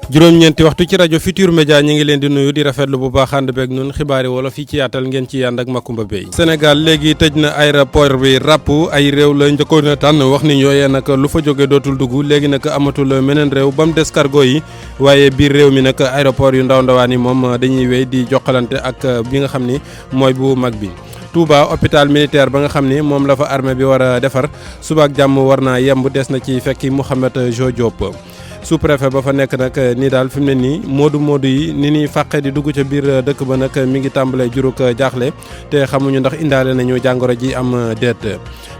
juróom-ñeenti waxtu ci rajo Futur Média ñi ngi leen di nuyu di rafetlu bu baax ànd beeg ñun xibaari wolof yi ci yaatal ngeen ci ànd ak Makumba Bey. Sénégal léegi tëj na aéroport bi ràpp ay réew la njëkkoon a tànn wax ni yooyee nag lu fa jóge dootul dugg léegi nag amatul meneen réew ba mu des cargo yi waaye biir réew mi nag aéroport yu ndaw ndawaan yi moom dañuy wéy di jokkalante ak bi nga xam ni mooy bu mag bi. Touba hôpital militaire ba nga xam ni moom la fa armée bi war a defar suba ak jàmm war naa yemb des na ci fekki Mouhamed Jo Diop. sous-préfet ba fa nekk nag nii daal fi mu ne nii moodu yi ni ñuy fàqe di dugg ca biir dëkk ba nag mi ngi tàmbalee juruk jaaxle te xamuñu ndax indaale nañu jàngoro ji am déet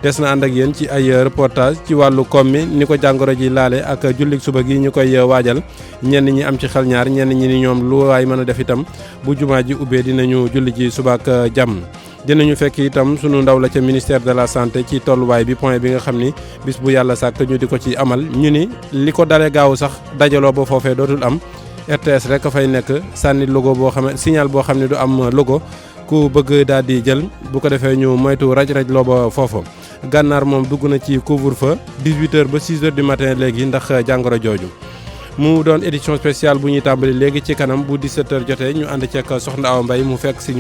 des na ànd ak yéen ci ay reportage ci wàllu koom mi ni ko jàngoro ji laale ak jullik suba gi ñu koy waajal ñenn ñi am ci xel ñaar ñenn ñi ni ñoom lu waay mën a def itam bu jumaa ji ubbee dinañu julli ji suba ak jàmm. dinañu fekk itam sunu ndaw la ca ministère de la santé ci tolluwaay bi point bi nga xam ni bis bu yàlla sàkk ñu di ko ci amal ñu ni li ko dalee gaaw sax dajaloo ba foofee dootul am RTS rek a fay nekk sànni logo boo xam ne signal boo xam ne du am logo ku bëgg daal di jël bu ko defee ñu moytu raj-raj loo ba foofu. gànnaar moom dugg na ci couvre-feu 18h ba 6h du matin léegi ndax jàngoro jooju. mu doon édition spéciale bu ñuy tàmbali léegi ci kanam bu 17h jotee ñu ànd ceeg soxna Awa Mbaye mu fekk si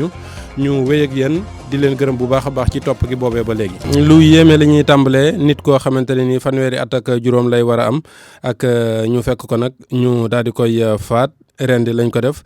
ñu wéy ak yéen di leen gërëm bu baax a baax ci topp gi boobee ba léegi. lu yéeme la ñuy tàmbalee nit koo xamante ne ni fanweeri at ak juróom lay war a am ak ñu fekk ko nag ñu daal di koy faat. rendi lañ ko def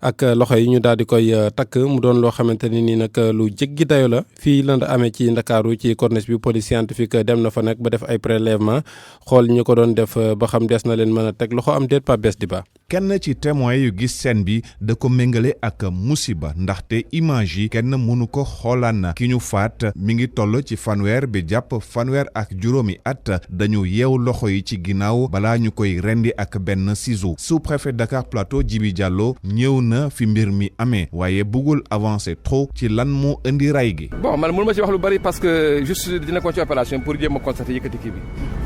ak loxo yi ñu daal di koy takk mu doon loo xamante ni nii nag lu jéggi dayo la fii la amee ci Ndakaaru ci corniche bi police scientifique dem na fa nag ba def ay prélèvement xool ñu ko doon def ba xam des na leen mën a teg loxo am déet pa bes di ba kenn ci témoin yu gis scène bi da ko méngale ak musiba ndaxte image yi kenn mënu ko xoolaan ki ñu faat mi ngi toll ci fanweer bi jàpp fanweer ak juróomi at dañu yeew loxo yi ci ginnaaw balaa ñu koy rendi ak benn ciseau sous-préfet Dakar Plateau Djibi Diallo ñëw na fi mbir mi amee waaye bëggul avancer trop ci lan moo indi ray gi. bon man mënu ma ci wax lu bari parce que juste dina ko ci opération pour jéem a constater yëkkati kii bi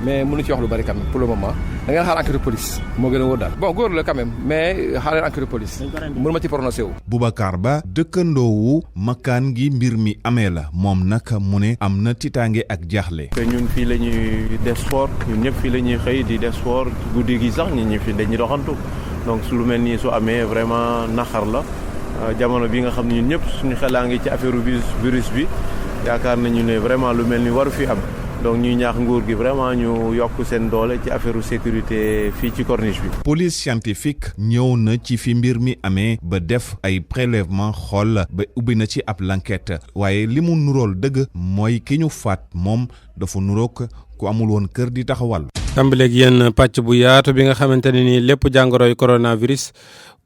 mais mënu ci wax lu bari quand même pour le moment da nga xaar enquête de police moo gën a wóor daal bon góor la quand même mais xaaral enquête de police mënu ma ci prononcé wu. Boubacar Ba dëkkandoowu makkaan gi mbir mi amee la moom nag mu ne am na tiitaange ak jaaxle. ñun fii la ñuy des sport ñun ñëpp fii la ñuy xëy di des sport guddi gi sax ñi fi dañuy doxantu. donc su lu mel nii su amee vraiment naxar la jamono bi nga xam ne ñun ñëpp suñu xelaa ngi ci affaire virus bi yaakaar nañu ne vraiment lu mel ni waru fi am donc ñuy ñaax nguur gi vraiment ñu yokk seen doole ci affaire sécurité fii ci corniche bi. police scientifique ñëw na ci fi mbir mi amee ba def ay prélèvement xool ba ubbi na ci ab l'enquête waaye li mu nurool dëgg mooy ki ñu faat moom dafa nurook ku amul woon kër di taxawal. tàmbaleeg yéen pàcc bu yaatu bi nga xamante ne nii lépp jàngoroy coronavirus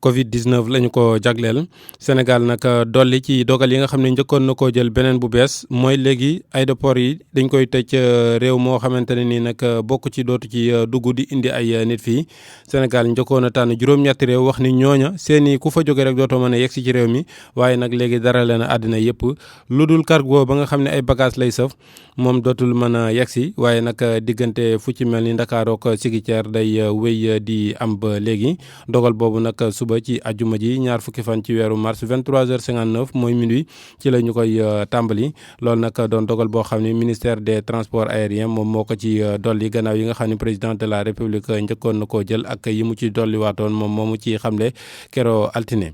Covid-19 lañu ko jagleel Sénégal nag dolli ci dogal yi nga xam ne njëkkoon na koo jël beneen bu bees mooy léegi aéroport yi dañ koy tëj réew moo xamante ne nii nag bokk ci dootu ci dugg di indi ay nit fii Sénégal njëkkoon a tànn juróom-ñetti réew wax ni ñooña seeni ku fa jóge rek dootoo mën a yegg si ci réew mi waaye nag léegi dara leen àddina yëpp lu dul cargo ba nga xam ne ay bagage lay sëf moom dootul mën a yegg si waaye nag diggante fu ci mel ni Ndakaaru ak Ziguinchor day wéy di am ba léegi dogal boobu nag suba ci ajuma ji ñaar fukki fan ci weeru mars 23h59 mooy minuit ci la ñu koy tàmbali loolu nag doon dogal boo xam ne ministère des transports aériens moom moo ko ci dolli gannaaw yi nga xam ne président de la république njëkkoon na koo jël ak yi mu ci dolli waatoon moom moomu ci xamle kero altine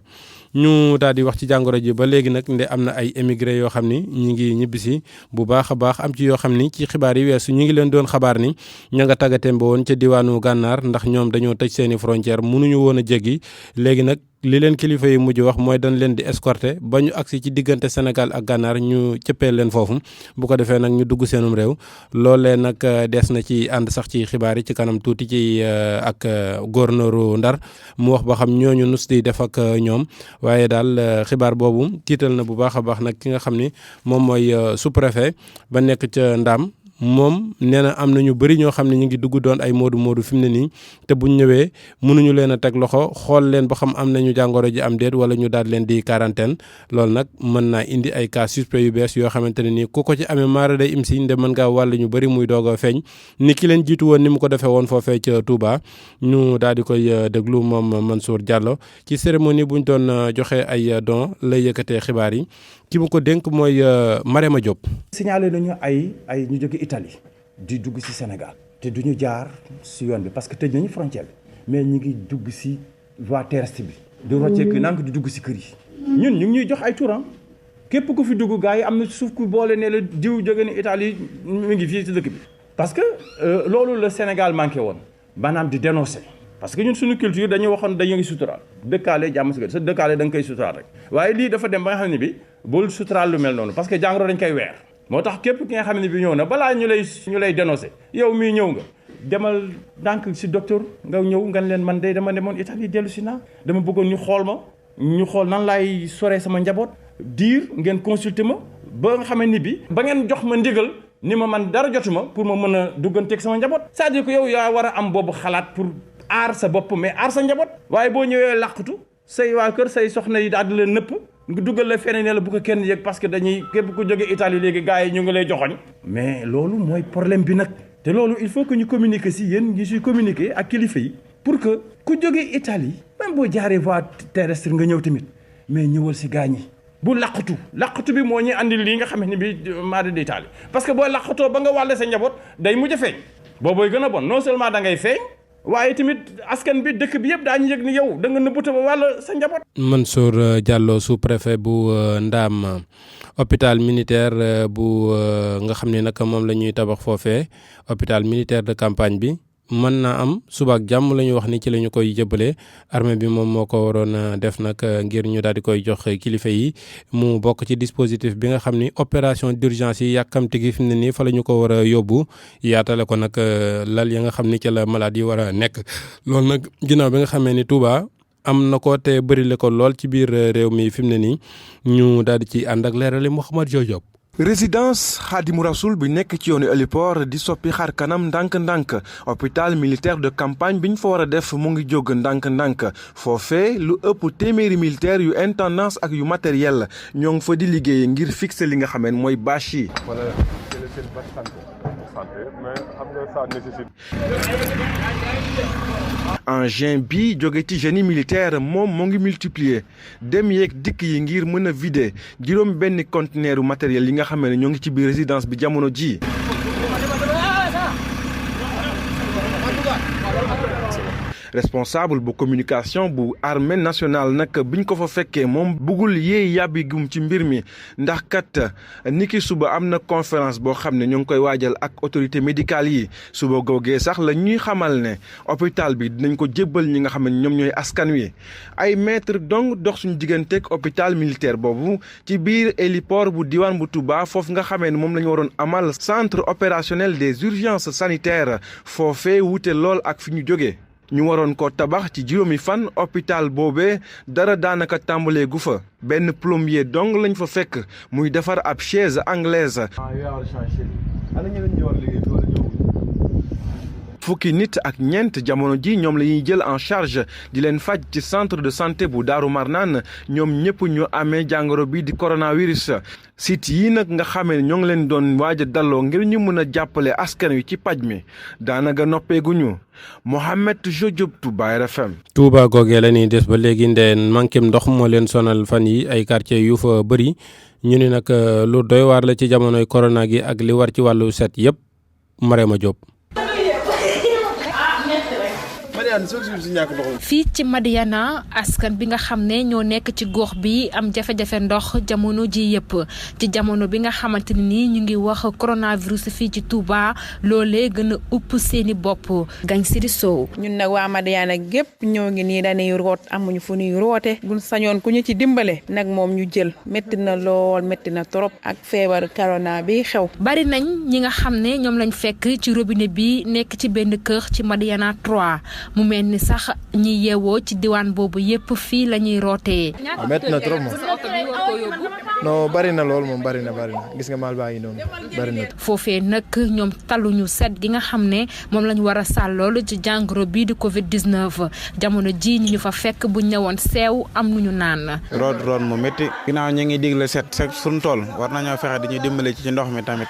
ñu daal di wax ci jàngoro ji ba léegi nag nde am na ay émigré yoo xam ni ñi ngi ñibbisi bu baax a baax am ci yoo xam ni ci xibaar yi weesu ñu ngi leen doon xabaar ni ña nga tàggatémbe woon ca diwaanu gànnaar ndax ñoom dañoo tëj seeni frontière mënuñu woon a jéggi léegi nag li leen kilifa yi mujj wax mooy dañ leen di escorter ba ñu agsi ci diggante Sénégal ak gànnaar ñu cëppee leen foofu bu ko defee nag ñu dugg seenum réew loolee nag des na ci ànd sax ci xibaar yi ci kanam tuuti ci ak gouverneur Ndar mu wax ba xam ñooñu nus di def ak ñoom waaye daal xibaar boobu tiital na bu baax a baax nag ki nga xam ni moom mooy sous-préfet ba nekk ca Ndaam moom nee na am na ñu bëri ñoo xam ne ñu ngi dugg doon ay moodu fi mu ne nii te buñ ñëwee mënuñu leen a teg loxo xool leen ba xam am nañu jàngoro ji am déet wala ñu daal leen di quarantaine loolu nag mën naa indi ay cas suspect yu bees yoo xamante ne nii ku ko ci amee maara day im si nde mën ngaa wàll ñu bëri muy doog a feeñ ni ki leen jiitu woon ni mu ko defee woon foofee ca Touba ñu daal di koy déglu moom Mansour Diallo ci cérémonie buñ doon joxe ay don lay yëkkatee xibaar yi ki mu ko dénk mooy Marema Diop. signalé nañu ay ñu jóge Italie di dugg ci Sénégal te duñu jaar ci yoon bi parce que tëj nañu frontière bi mais ñu ngi dugg si voie terrestre bi di rocceeku nank di dugg si kër yi ñun ñu ngi ñuy jox ay turam képp ku fi dugg gars yi am na suuf ku boole ne la diw jóge ni Italie mi ngi fii si dëkk bi parce que loolu le Sénégal manqué woon maanaam di dénoncer parce que ñun suñu culture dañuy waxoon dañuy suturaal dëkkaale jàmm si sa dëkkaale da nga koy suturaal rek waaye lii dafa dem ba nga xam ne bi bul suturaal lu mel noonu parce que jàngoro dañ koy weer moo tax képp ki nga xam ne bi ñëw na balaa ñu lay dénoncer yow mii ñëw nga demal ndànk si docteur nga ñëw nga leen man de dama demoon Italie dellu si naa dama bëggoon ñu xool nan laay soree sama njaboot diir ngeen consulter ma ba nga xamee ni bi ba ngeen jox ma ndigal ni ma man dara jotuma pour ma mën a dugganteeg sama njaboot c'est-à-dire que yow yaa war a am boobu xalaat pour aar sa bopp mais aar sa njaboot waaye boo ñëwee làqatu say waa kër say soxna yi daal di leen nëpp nga duggal la feneen ne la bu ko kenn yëg parce que dañuy képp ku jóge Italie léegi gars yi ñu ngi lay joxoñ mais loolu mooy problème bi nag te loolu il faut que ñu communiquer si yéen ñu siy communiquer ak kilifa yi pour que ku jóge Italie même boo jaaree voie terrestre nga ñëw tamit mais ñëwal si gaañ yi bu laqatu bi moo ñuy andil lii nga xam ne bi maada di Italie parce que boo laqatoo ba nga wàlle sa njaboot day mujj a feeñ boobooy gën a bon non seulement da ngay feeñ waaye tamit askan bi dëkk bi yëpp daañu yëg ni yow da nga nëbbuta ba wàll sa njaboot. Mansour Diallo sous-préfet bu Ndaam hôpital militaire bu nga xam ne nag moom la ñuy tabax foofee hôpital militaire de campagne bi mën naa am suba ak jàmm la ñu wax ni ci la ñu koy jëbalee armée bi moom moo ko waroon def nag ngir ñu daal di koy jox kilifa yi mu bokk ci dispositif bi nga xam ni opération d'urgence yi yàkkamti gi fi mu ne nii fa la ñu ko war a yóbbu yaatale ko nag lal ya nga xam ni ci la malade yi war a nekk loolu nag ginnaaw bi nga xamee ni Touba am na ko te bërile ko lool ci biir réew mi fi mu ne nii ñu daal di ci ànd ak leerali Mouhamed Diop. résidence Khadimou Rassoul bi nekk ci yoonu héliport di soppi xar kanam ndànk-ndànk hôpital militaire de campagne bi ñu fa war a def mu ngi jóg ndànk-ndànk foofee lu ëpp téeméeri militaire yu intendance ak yu matériel ñoo ngi fa di liggéey ngir fixer li nga xamee mooy bâche yi. engin bi jóge ci génie militaire moom moo ngi multiplier dem yeeg dikk yi ngir mën a vider juróom benn conteneur matériel yi nga xam ne ñoo ngi ci biir résidence bi jamono ji responsable bu communication bu armée nationale nag biñ ko fa fekkee moom bëggul yee yàbbi gum ci mbir mi ndax kat niki suba am na conférence boo xam ne ñoo ngi koy waajal ak autorité médicale yi suba googee sax la ñuy xamal ne hôpital bi dinañ ko jébbal ñi nga xam ne ñoom ñooy askan wi ay mètre donc dox suñu digganteeg hôpital militaire boobu ci biir héliport bu diwaan bu Touba foofu nga xamee ne moom la ñu waroon amal centre opérationnel des urgences sanitaires foofee wute lool ak fi ñu jógee. ñu waroon ko tabax ci juróomi fan hôpital boobee dara daanaka tàmbalee gu fa benn plombier dong lañ fa fekk muy defar ab chaise anglaise. fukki nit ak ñeent jamono ji ñoom la ñuy jël en charge di leen faj ci centre de santé bu Daaru Marnaan ñoom ñëpp ñu amee jàngoro bi di coronavirus site yi nag nga xamee ñoo ngi leen doon waaj a dalloo ngir ñu mën a jàppale askan wi ci paj mi daanaka noppeeguñu Mohamed Diop Touba RFM. Touba googee la ñuy des ba léegi ndeen manqué ndox moo leen sonal fan yi ay quartier yu fa bëri ñu ni nag lu doy waar la ci jamonoy corona gi ak li war ci wàllu set yëpp Marema Diop. fii ci Madiyana askan bi nga xam ne ñoo nekk ci gox bi am jafe-jafe ndox jamono ji yëpp ci jamono bi nga xamante ni ñu ngi wax coronavirus fii ci Touba loolee gën a upp seeni bopp gañ siri sow ñun nag waa Madiyana gépp ñoo ngi nii dañuy root amuñu fu ñuy roote buñ sañoon ku ñu ci dimbale nag moom ñu jël métti na lool métti na trop ak feebar corona bi xew. bari nañ ñi nga xam ne ñoom lañ fekk ci robinet bi nekk ci benn kër ci Madiyana 3 mu mel ni sax ñi yeewoo ci diwaan boobu yépp fii la ñuy rootee. métti na trop moom non bari na lool moom bari na gis nga maal baa ngi noonu bari na. foofee nag ñoom taluñu set gi nga xam ne moom lañu war a sàllool ci jàngoro bii di Covid-19 jamono ji ñu fa fekk bu ñëwoon seew am nuñu naan. root mu métti. ginnaaw ñu ngi digle set fu ñu toll war nañoo fexe di ñu dimbale ci ndox mi tamit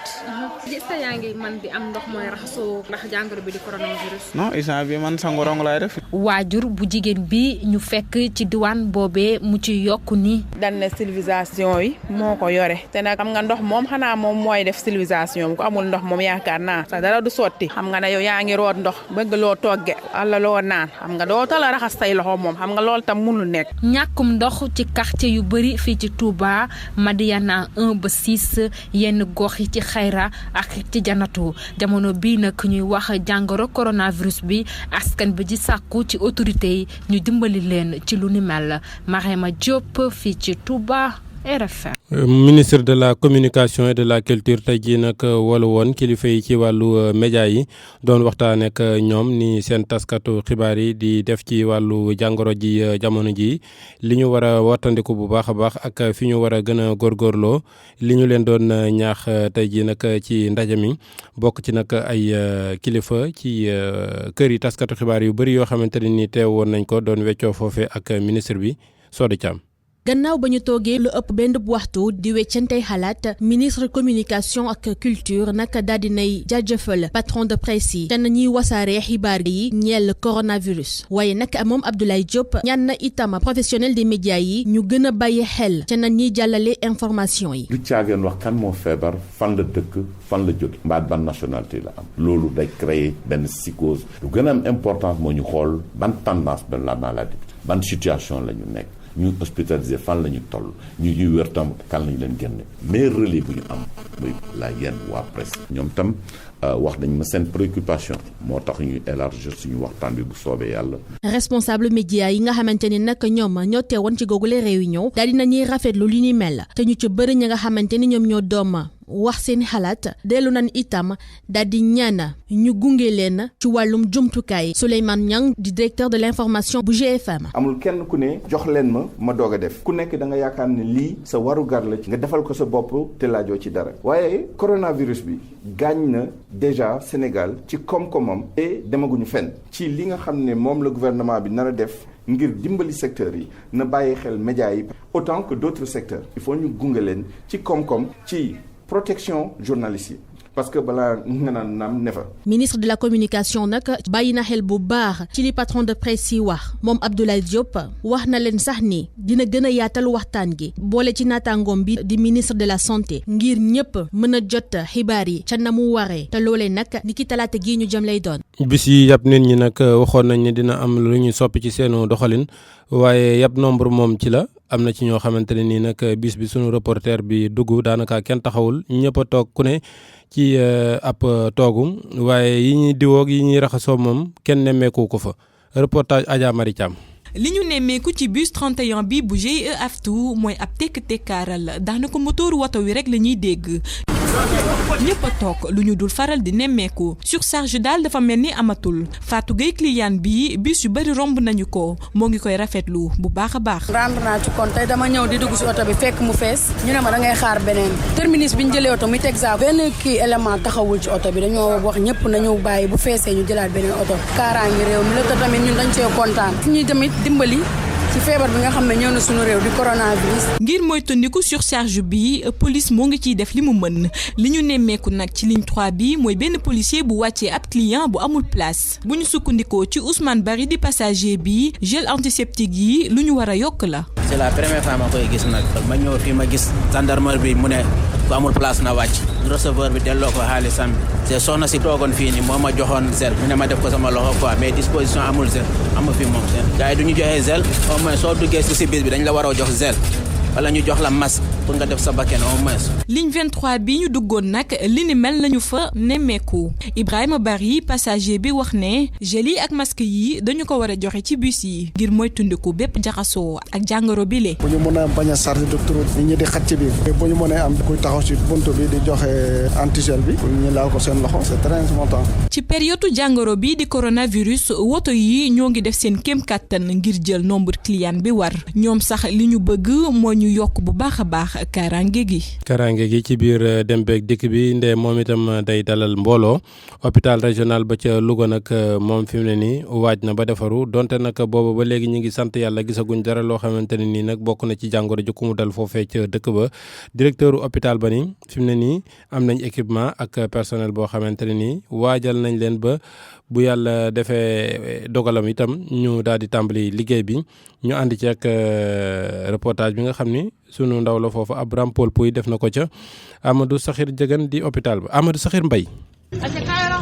est-ce que yaa ngi man di am ndox mooy raxasoo ndax jàngoro bi di coronavirus. non instant bi man sangu rong laay def. waajur bu jigéen bi ñu fekk ci diwaan boobee mu ci yokku ni. dan na civilisation yi moo ko yore te nag xam nga ndox moom xanaa moom mooy def civilisation ko amul ndox moom yaakaar naa sax dara du sotti xam nga ne yow yaa ngi root ndox bëgg loo togge walla loo naan xam nga doo tala raxas say loxo moom xam nga loolu tam mënul nekk. ñàkkum ndox ci quartier yu bëri fii ci Touba Madiana 1 ba 6 yenn gox yi ci Xayra ak ci Janatu jamono bii nag ñuy wax jàngoro coronavirus bi askan bi di sàkku ci autorité yi ñu dimbali leen ci lu ni mel Mariama Diop fii ci Touba RFM. ministre de la communication et de la culture tey jii nag wolu woon kilifa yi ci wàllu média yi doon waxtaan ak ñoom ni seen taskatu xibaar yi di def ci wàllu jàngoro ji jamono ji li ñu war a wattandiku bu baax a baax ak fi ñu war a gën a góorgóorloo li ñu leen doon ñaax tey jii nag ci ndaje mi bokk ci nag ay kilifa ci kër yi taskatu xibaar yu bëri yoo xamante ne ni teew woon nañ ko doon weccoo foofe ak ministre bi Soda Thiam. gannaaw ba ñu toogee lu ëpp benn waxtu di weccantey xalaat ministre communication ak culture nag daal di nay jaajëfal patron de presse yi te ñuy wasaare xibaar yi ñeel coronavirus waaye nag moom Abdoulaye Diop ñaan na itam professionnel des médias yi ñu gën a bàyyi xel te na ñuy jàllale information yi. du caageen wax kan moo feebar fan la dëkk fan la jóge mbaat ban nationalité la am loolu day créer benn psychose lu gën a am importance moo ñu xool ban tendance de la maladie ban situation la ñu nekk. ñu hospitalisé fan la ñu toll ñu wér tam kan la ñu leen génne mais relais bu ñu am muy la yenn waa presse ñoom tam wax nañ ma seen préoccupation moo tax ñu élargir suñu waxtaan bi bu soobee yàlla. responsable média yi nga xamante ni nag ñoom ñoo teewoon ci googule réunion daal di nañuy rafetlu li ni mel te ñu ci bëri ñi nga xamante ni ñoom ñoo doom wax seen xalaat dellu nañ itam daal di ñaan ñu gunge leen ci wàllum jumtukaay Souleymane Niang di directeur de l'information bu GFM. amul kenn ku ne jox leen ma doog a def ku nekk da nga yaakaar ne lii sa warugar la ci nga defal ko sa bopp te laajoo ci dara waaye coronavirus bi gaañ na déjà Sénégal ci koom-koomam te demaguñu fenn ci li nga xam ne moom la gouvernement bi nar a def ngir dimbali secteurs yi na bàyyi xel médias yi autant que d'autres secteurs il faut ñu gunge leen ci koom-koom ci protection journalistes yi parce que balaa nga naan naam ne fa. ministre de la communication nag bàyyi na xel bu baax ci li patron de presse yi wax moom Abdoulaye Diop wax na leen sax ni dina gën a yaatal waxtaan gi boole ci naataangoom bi di ministre de la santé ngir ñëpp mën a jot xibaar yi ca na mu waree te loolee nag ni ki talaata gii ñu jëm lay doon. bis yi yàpp nit ñi nag waxoon nañ ne dina am lu ñu soppi ci seenu doxalin waaye yàpp nombre moom ci la. am na ci ñoo xamante ne nii nag bis bi sunu reporter bi dugg daanaka kenn taxawul ñëpp a toog ku ne ci ab toogu waaye yi ñuy diwoog yi ñuy raxasoo moom kenn nemmeeku ko fa reportage Adja Mari Thiam. li ñu nemmeeku ci bus 31 bi bu GIE Aftu mooy ab tekk-tekkaaral daanaka motooru woto wi rek la ñuy dégg. ñëpp a toog lu ñu dul faral di nemmeeku surcharge daal dafa mel ni amatul Fatou Gueye client bi bus yu bari romb nañu ko moo ngi koy rafetlu bu baax a baax. rendre naa ci compte tey dama ñëw di dugg si oto bi fekk mu fees ñu ne ma da ngay xaar beneen terminus bi ñu jëlee oto muy Texaco benn kii élément taxawul ci oto bi dañoo wax ñëpp nañu bàyyi bu feesee ñu jëlaat beneen oto kaaraangi réew mi la te tamit ñun dañ cee kontaan ñuy tamit dimbali. ci feebar bi nga xam ne ñëw na suñu réew di coronavirus. ngir moytandiku surcharge bi police moo ngi ciy def li mu mën li ñu nemmeeku nag ci ligne 3 bi mooy benn policier bu wàccee ab client bu amul place bu ñu sukkandikoo ci Ousmane Bari di passager bi gel antiseptique yi lu ñu war a yokk la. c'est la première fois ma koy gis nag ma ñëw fii ma gis gendarmerie bi mu ne ku amul place na wàcc receveur bi delloo ko xaalisam bi te soxna si toogoon fii ni moo ma joxoon zel mu ne ma def ko sama loxo quoi mais disposition amul zel amu fi moom seen gars yi du ñu joxee zel au moins soo duggee si bis bi dañ la war a jox zel wala ñu jox la masque pour nga def sa bakken au moins. ligne 23 bi ñu duggoon nag li ni mel nañu fa nemmeeku Ibrahima Bari passager bi wax ne gel yi ak masque yi dañu ko war a joxe ci bus yi ngir moytandiku bépp jaxasoo ak jàngoro bi le. bu ñu mën a bañ a chargé de trop nit ñi di xat ci biir bu ñu mënee am kuy taxaw ci buntu bi di joxe antigel bi pour ñu laal ko seen loxo c'est très important. ci période jàngoro bi di coronavirus woto yi ñoo ngi def seen kéem kattan ngir jël nombre client bi war ñoom sax li ñu bëgg moo ñu ñu yokk bu baax a baax kaaraange gi. kaaraange gi ci biir dem beeg dikk bi nde moom itam day dalal mbooloo hôpital régional ba ca Louga nag moom fi mu ne nii waaj na ba defaru donte nag booba ba léegi ñu ngi sant yàlla gisaguñ dara loo xamante ne nii nag bokk na ci jàngoro ji ku mu dal foofee ca dëkk ba directeur hôpital ba ni fi mu ne nii am nañ équipement ak personnel boo xamante ne nii waajal nañ leen ba bu yàlla defee dogalam itam ñu daal di tàmbali liggéey bi ñu ànd ci ak reportage bi nga xam ni sunu ndaw la foofu Abraham Paul Pouy def na ko ca Amadou Sakhir Diegane di hôpital ba Amadou Sakhir Mbaye.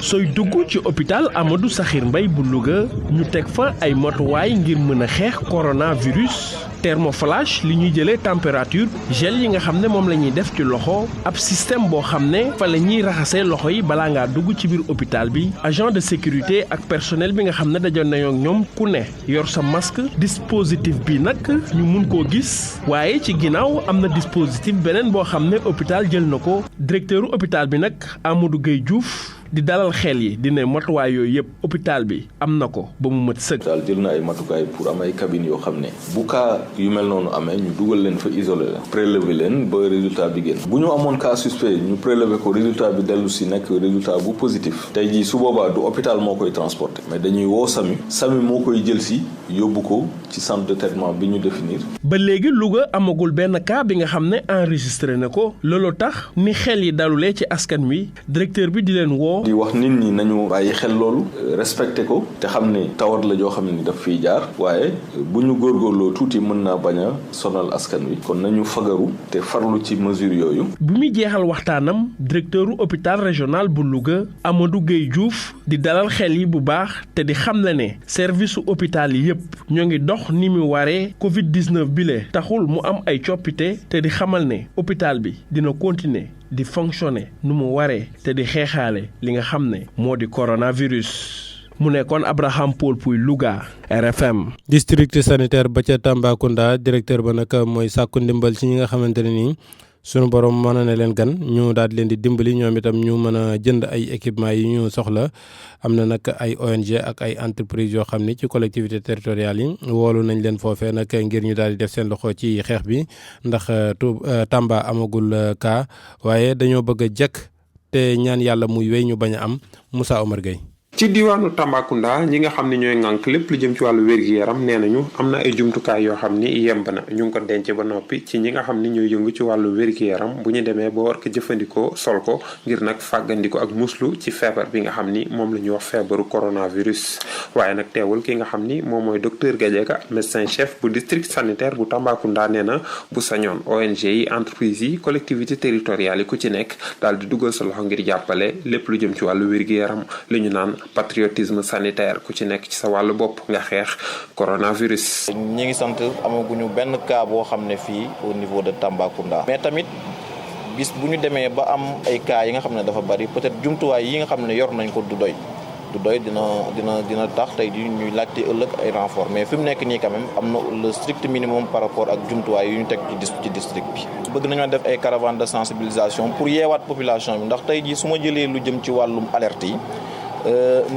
sooy dugg ci hôpital Amadou Sakhir Mbaye bu Louga ñu teg fa ay motuwaay ngir mën a xeex coronavirus thermoflash li ñuy jëlee température gel yi nga xam ne moom la ñuy def ci loxo ab système boo xam ne fa la ñuy raxasee loxo yi balaa ngaa dugg ci biir hôpital bi agent de sécurité ak personnel bi nga xam ne dajoon nañoo ak ñoom ku ne yor sa masque dispositif bi nag ñu mun koo gis waaye ci ginnaaw am na dispositif beneen boo xam ne hôpital jël na ko directeuru hôpital bi nag Amadou Gueye Diouf di dalal xel yi di ne matuwaay yooyu yëpp hôpital bi am na ko ba mu mët sëkk. daal jël na ay matukaay pour am ay cabines yoo xam ne bu cas yu mel noonu amee ñu dugal leen fa isolé leen prélever leen ba résultat bi génn bu ñu amoon cas suspect ñu prélever ko résultat bi dellu si nekk résultat bu positif tey jii su boobaa du hôpital moo koy transporter mais dañuy woo SAMU moo koy jël si yóbbu ko ci centre de traitement bi ñu définir. ba léegi Louga amagul benn cas bi nga xam ne enregistré na ko looloo tax ni xel yi dalulee ci askan wi directeur bi di leen woo. di wax nit ñi nañu bàyyi xel loolu respecté ko te xam ne tawat la joo xam ne daf fiy jaar waaye bu ñu góorgóorloo tuuti mën naa bañ a sonal askan wi kon nañu fagaru te farlu ci mesure yooyu. bu muy jeexal waxtaanam directeuru hôpital régional bu Louga Amadou Gueye Diouf di dalal xel yi bu baax te di xamle ne service su hôpital yi yëpp ñoo ngi dox ni mu waree Covid 19 bi le taxul mu am ay coppite te di xamal ne hôpital bi dina continuer di fonctionner nu mu waree te di xeexaale li nga xam ne moo di coronavirus. mu nekkoon Abraham Paul Pouy Louga RFM. district sanitaire ba ca Tambacounda directeur ba nag mooy sàkku ndimbal ci ñi nga xamante ne nii sunu borom mën na leen gan ñu daal di leen di dimbali ñoom itam ñu mën a jënd ay équipement yi ñu soxla am na nag ay ONG ak ay entreprise yoo xam ni ci collectivité territoriales yi woolu nañ leen foofee nag ngir ñu daal di def seen loxo ci xeex bi ndax Tamba amagul cas waaye dañoo bëgg a jekk te ñaan yàlla muy wéy ñu bañ a am Moussa Omar Gueye. ci diwaanu Tambacounda ñi nga xam ne ñooy ŋànk lépp lu jëm ci wàllu wér-gi-yaram nee nañu am na ay jumtukaay yoo xam ni yemb na ñu ngi ko denc ba noppi ci ñi nga xam ni ñooy yëngu ci wàllu wér-gi-yaram bu ñu demee ba war ko jëfandikoo sol ko ngir nag fàggandiko ak muslu ci feebar bi nga xam ni moom la ñuy wax feebaru coronavirus. waaye nag teewul ki nga xam ni moom mooy docteur Gadiaga médecin chef bu district sanitaire bu Tambacounda nee na bu sañoon ONG yi entreprise yi collectivité territoriale yi ku ci nekk daal di dugal sa loxo ngir jàppale lépp lu jëm ci wàllu wér-gi-yaram li ñu naan patriotisme sanitaire ku ci nekk ci sa wàllu bopp nga xeex coronavirus. ñi ngi sant amaguñu benn cas boo xam ne fii au niveau de Tambacounda. mais tamit bis bu ñu demee ba am ay cas yi nga xam ne dafa bari peut-être jumtuwaay yi nga xam ne yor nañ ko du doy dina tax tey di ñuy laajte ëllëg ay renfort mais fi mu nekk nii quand même am na le strict minimum par rapport ak jumtuwaay yu ñu teg ci district bi. bëgg nañoo def ay caravane de sensibilisation pour yeewaat population bi ndax tey jii su ma jëlee lu jëm ci wàllum alerte yi.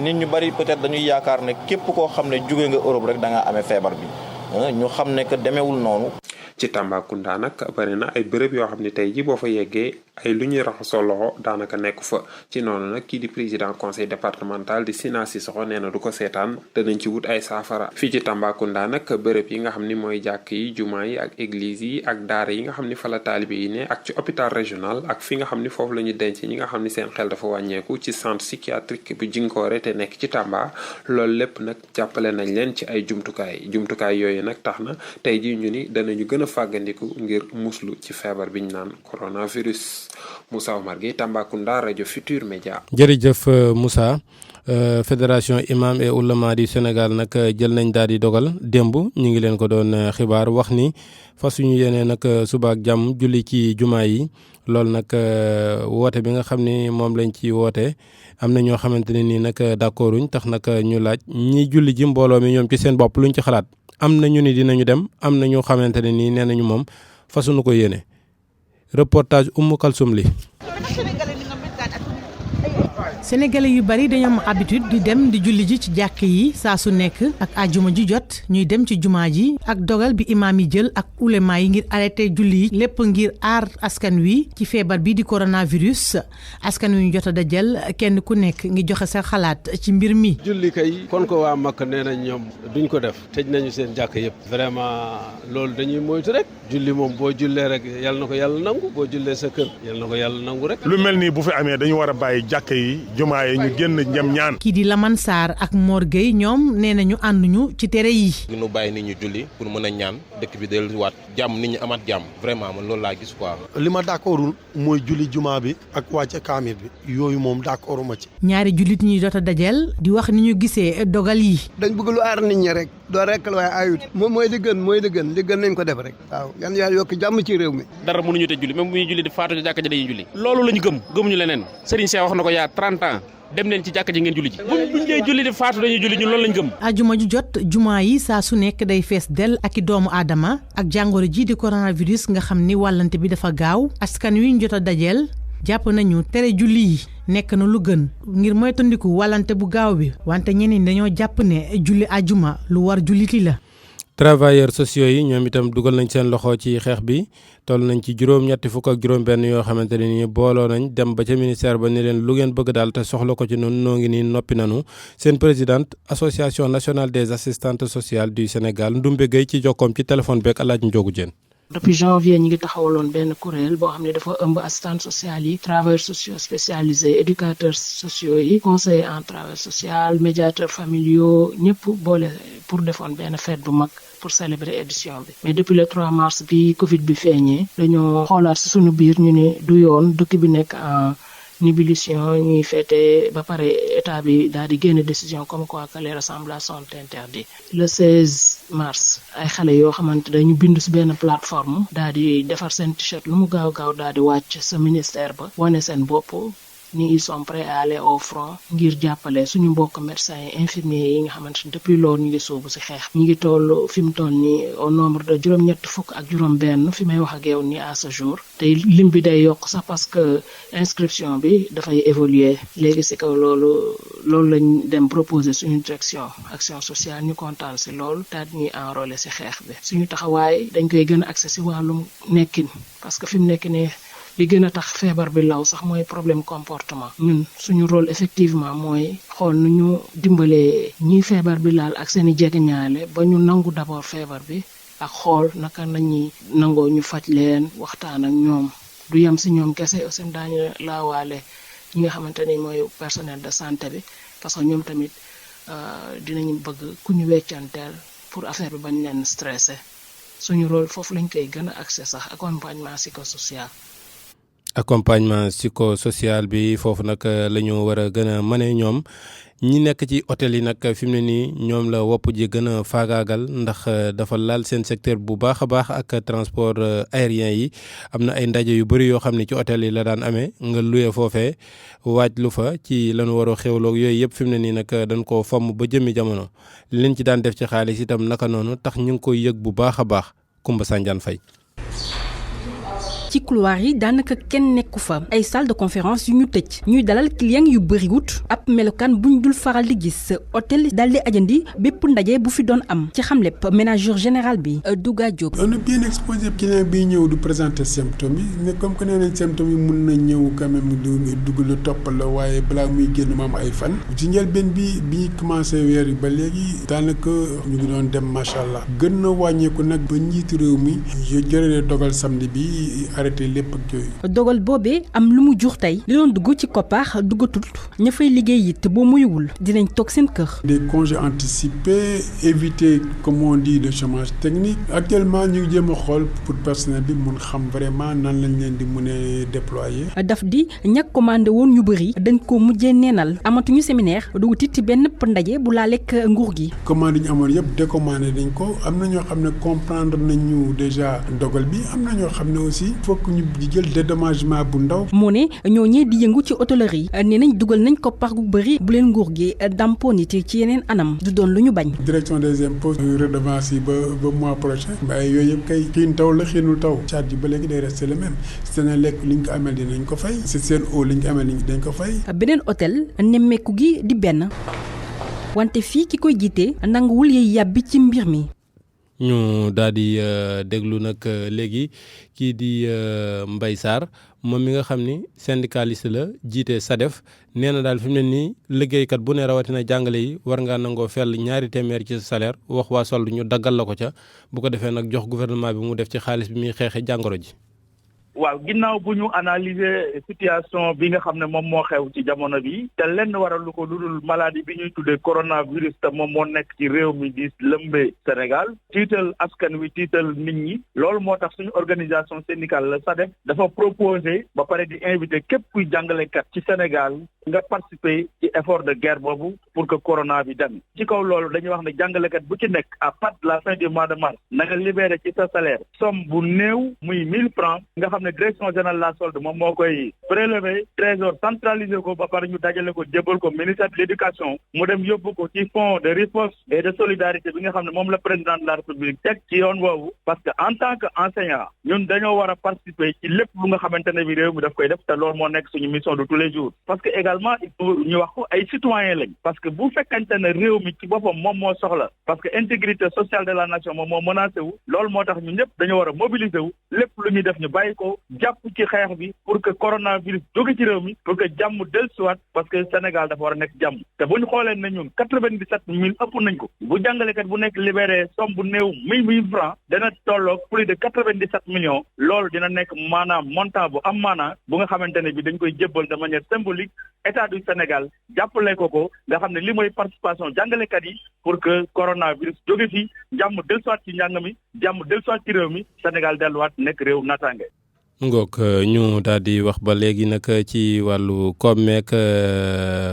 nit ñu bari peut-être dañuy yaakaar ne képp koo xam ne jóge nga Europe rek da nga amee feebar bi ñu xam ne que demeewul noonu. ci Tambacounda nag bari na ay bërëb yoo xam ne tey ji boo fa yeggee ay lu ñuy raxasoo loxo daanaka nekk fa ci noonu nag kii di président conseil départemental di Sina Sissoko nee na du ko seetaan danañ ci wut ay saafara. fii ci Tambacounda nag bërëb yi nga xam ni mooy jàkk yi jumaa yi ak église yi ak daara yi nga xam ni fa la taalibe yi ne ak ci hôpital régional ak fi nga xam ni foofu la ñu denc ñi nga xam ni seen xel dafa wàññeeku ci centre psychiatrique bu Jinkoore te nekk ci Tamba loolu lépp nag jàppale nañ leen ci ay jumtukaay yooyu nag tax na tey ji ñu ni danañu gën a fàggandiku ngir muslu ci feebar biñ naan coronavirus. Moussa Omar Gueye Tambacounda rajo Futur Média. jërëjëf Moussa fédération imam et ulama du Sénégal nag jël nañ daal di dogal démb ñu ngi leen ko doon xibaar wax ni fas ñu yéene nag suba ak jàmm julli ci jumaa yi loolu nag woote bi nga xam ni moom lañ ci woote am na ñoo xamante ne nii nag d'accorduñ tax nag ñu laaj ñi julli ji mbooloo mi ñoom ci seen bopp luñ ci xalaat am na ñu ni dinañu dem am na ñoo xamante ne nii nee nañu moom fasuñu ko yéene. Reportage Oumou Kalsoum li sénégalais yu bari dañoo am habitude di dem di julli ji ci jàkk yi saa su nekk ak àjjuma ji jot ñuy dem ci jumaa ji ak dogal bi imaam yi jël ak ulema yi ngir arrêté julli yi lépp ngir aar askan wi ci feebar bi di coronavirus askan wi ñu jot a dajal kenn ku nekk ngi joxe sa xalaat ci mbir mi. julli kay kon ko waa Makka nee nañ ñoom duñ ko def tëj nañu seen jàkk yëpp vraiment loolu dañuy moytu rek julli moom boo jullee rek yal na ko yàlla nangu boo jullee sa kër yal na ko yàlla nangu rek. lu mel nii bu fi amee dañu war a bàyyi jàkk yi jumaa yi ñu génn ñam ñaan. kii di Lamane Sarr ak Mor Gueye ñoom nee nañu ànduñu ci tere yi. ñu bàyyi nit ñu julli pour mën a ñaan dëkk bi delluwaat jàmm nit ñi amaat jàmm vraiment man loolu laa gis quoi. li ma d'accordul mooy julli jumaa bi ak wàcce kaamir bi yooyu moom d'accorduma ci. ñaari jullit ñi jot a dajal di wax ni ñu gisee dogal yi. dañ bëgg lu aar nit ñi rek doo rek la waaye ayut moom mooy li gën nañ ko def rek waaw yan yàlla yokk jàmm ci réew mi. dara mënuñu te julli même bu ñuy julli di faatu ci jàkka ji dañuy julli loolu lañu gëmuñu leneen Serigne Cheikh wax na ko yaa 30 ans dem leen ci jàkka ji ngeen julli ji buñ dee julli di faatu dañuy julli ñun loolu lañ gëm. ajuma ju jot jumaa yi saa su nekk day fees del ak i doomu aadama ak jàngoro ji di coronavirus nga xam ni wàllante bi dafa gaaw askan wi ñu jot a dajeel jàpp nañu tere julli yi nekk na lu gën ngir moytandiku wàllante bu gaaw bi wante ñeneen dañoo jàpp ne julli ajuma lu war julliti la. travailleurs sociaux yi ñoom itam dugal nañ seen loxo ci xeex bi toll nañ ci juróom-ñetti fukk ak juróom-benn yoo xamante ne nii booloo nañ dem ba ca ministère ba ni leen lu ngeen bëgg daal te soxla ko ci noonu noo ngi nii noppi nanu seen présidente association nationale des assistantes sociales du Sénégal Ndoumbé Gueye ci jokkoom ci téléphone beeg El Hadj Ndiogou Diène. depuis janvier ñi ngi taxawaloon benn kuréel boo xam ne dafa ëmb assistante sociale yi travailleurs sociaux spécialisés éducateurs sociaux yi conseillers en travail social médiateurs familiaux ñëpp boole pour defoon benn fête bu mag pour célébrer édition bi mais depuis le 3 mars bi Covid bi feeñee dañoo xoolaat si suñu biir ñu ne du yoon dëkk bi nekk en ébullition ñuy fêté ba pare état bi daal di génn décision comme quoi que les rassemblements sont interdits le 16 mars ay xale yoo xamante dañu bindu si benn plateforme daal di defar seen t-shirt lu mu gaaw daal di wàcc sa ministère ba wane seen bopp ni ils sont prêts à aller au front ngir jàppale suñu mbokk médecins yi infirmiers yi nga xamante ni depuis loolu ñu ngi sóobu si xeex ñu ngi toll fi mu toll ni au nombre de juróom-ñett fukk ak juróom-benn fi may wax ak yow ni à ce jour te lim bi day yokk sax parce que inscription bi dafay évoluer léegi si kaw loolu lañ dem proposer suñu direction action sociale ñu kontaan si loolu daal ñuy enrôler si xeex bi suñu taxawaay dañ koy gën a accès si wàllum nekkin parce que fi mu nekk nii li gën a tax feebar bi law sax mooy problème comportement ñun suñu rôle effectivement mooy xool nu ñu dimbalee ñi feebar bi laal ak seen i jegeñaale ba ñu nangu d'abord feebar bi ak xool naka nañuy nangoo ñu faj leen waxtaan ak ñoom du yem si ñoom kese aussi daañu laawaale ñi nga xamante ni mooy personnel de santé bi parce que ñoom tamit dinañu bëgg ku ñu weccanteel pour affaire bi bañ leen stressé suñu rôle foofu lañ koy gën a accès sax accompagnement psychosocial. accompagnement psychosocial bi foofu nag la ñu war a gën a mane ñoom ñi nekk ci hôtel yi nag fi mu ne nii ñoom la wopp ji gën a faagaagal ndax dafa laal seen secteur bu baax a baax ak transport aérien yi am na ay ndaje yu bëri yoo xam ne ci hôtel yi la daan amee nga luye foofee waaj lu fa ci lañu war a xewloog yooyu yëpp fi mu ne nii nag dañ koo fomm ba jëmmi jamono liñ ci daan def ci xaalis itam naka noonu tax ñu ngi koy yëg bu baax a baax Koumba Sandiane Faye. ci couloir yi daanaka kenn nekku fa ay salle de conférence yu ñu tëj ñuy dalal client yu bëriwut ab melokaan buñ dul faral di gis hôtel daal di ajandi bépp ndaje bu fi doon am ci xam lépp ménageur général bi Douga Diop. on a bien exposé client bi ñëw du présenter symptômes yi mais comme que nee nañ symptômes yi mun na ñëw quand même dugg lu topp la waaye balaa muy génn ma am ay fan ci njëlbeen bi commencé weer yi ba léegi daanaka ñu ngi doon dem macha allah gën na wàññeeku nag ba njiitu réew mi jëlee dogal samedi bi. arrêté lépp ak yooyu. dogal boobee am lu mu jur tey li doon dugg ci koppaax duggatul ña fay liggéey it boo muyuwul dinañ toog seen kër. des congés anticipés éviter comme on dit le chômage technique actuellement ñu ngi jéem a xool pour personnel bi mun xam vraiment nan lañ leen di mun a déployer. daf di ñàkk commandé woon ñu bëri dañ ko mujjee neenal amatuñu séminaire du wutit ci benn ndaje bu laaleeg nguur gi. commande yi ñu amoon yëpp décommandé dañ ko am na ñoo xam ne comprendre nañu déjà dogal bi am na ñoo xam ne aussi faut que ñu jël dédommagement bu ndaw. moo ne ñooñee di yëngu ci hôtellerie nee nañ dugal nañ ko par gu bëri bu leen nguur gi dàmpoo nit ci yeneen anam du doon lu ñu bañ. direction des impôts redevance yi ba mois prochain waaye yooyu yëpp kay xiin taw la xiinul taw charge ba léegi day resté le même seen lekk li ñu ko amel dinañ ko fay si seen eau li ñu ko amel dinañ ko fay. beneen hôtel nemmeeku gi di benn wante fii ki koy jiite nanguwul yey yàbbi ci mbir mi. ñu daal di déglu nag léegi kii di Mbaye Sarr moom mi nga xam ni syndicaliste la jiite SADEF nee na daal fi mu ne nii liggéeykat bu ne rawatina jàngale yi war ngaa nangoo fell 2 téeméer ci salaire wax waa solde ñu daggal la ko ca bu ko defee nag jox gouvernement bi mu def ci xaalis bi muy xeexe jàngoro ji. waaw ginnaaw bu ñu analyser situation bi nga xam ne moom moo xew ci jamono bi te lenn waralu ko lu dul maladie bi ñuy tuddee coronavirus te moom moo nekk ci réew mi di lëmbee Sénégal tiital askan wi tiital nit ñi loolu moo tax suñu organisation syndicale la SADEF dafa proposé ba pare di invité képp kuy jàngalekat ci Sénégal nga participer ci effort de guerre boobu pour que corona bi dem ci kaw loolu dañuy wax ne jàngalekat bu ci nekk à partir de la fin du mois de mars na nga libéré ci sa salaire somme bu néew muy 1000 francs nga xam ne direction générale la solde moom moo koy prélever trésor centralisé ko ba pare ñu dajale ko jébal ko ministère de l'éducation mu dem yóbbu ko ci fonds de riposte et de solidarité bi nga xam ne moom la président de la république teg ci yoon woowu parce que en tant que enseignant ñun dañoo war a participer ci lépp lu nga xamante ne bi réew mi daf koy def te loolu moo nekk suñu mission de tous les jours parce que également il faut ñu wax ko ay citoyens lañ parce que bu fekkante ne réew mi ci boppam moom moo soxla parce que intégrité sociale de la nation moom moo menacé wu loolu moo tax ñun ñëpp dañoo war a mobiliser wu lépp lu ñuy def ñu bàyyi ko jàpp ci xeex bi pour que coronavirus jóge ci réew mi pour que jàmm dellusiwaat parce que Sénégal dafa war a nekk jàmm te bu ñu xoolee ne ñun 97 000 ëpp nañ ko bu jàngalekat bu nekk libéré somme bu néew 1000 francs dana tolloog plus de 97 millions loolu dina nekk maanaam montant bu am maanaam bu nga xamante ne bi dañ koy jébbal de manière symbolique état du Sénégal jàppale ko nga xam ne li mooy participation jàngalekat yi pour que coronavirus jóge fi jàmm dellusiwaat ci njàng mi jàmm dellusiwaat ci réew mi Sénégal delluwaat nekk réew naataange. ngook ñu daal di wax ba léegi nag ci wàllu koom meek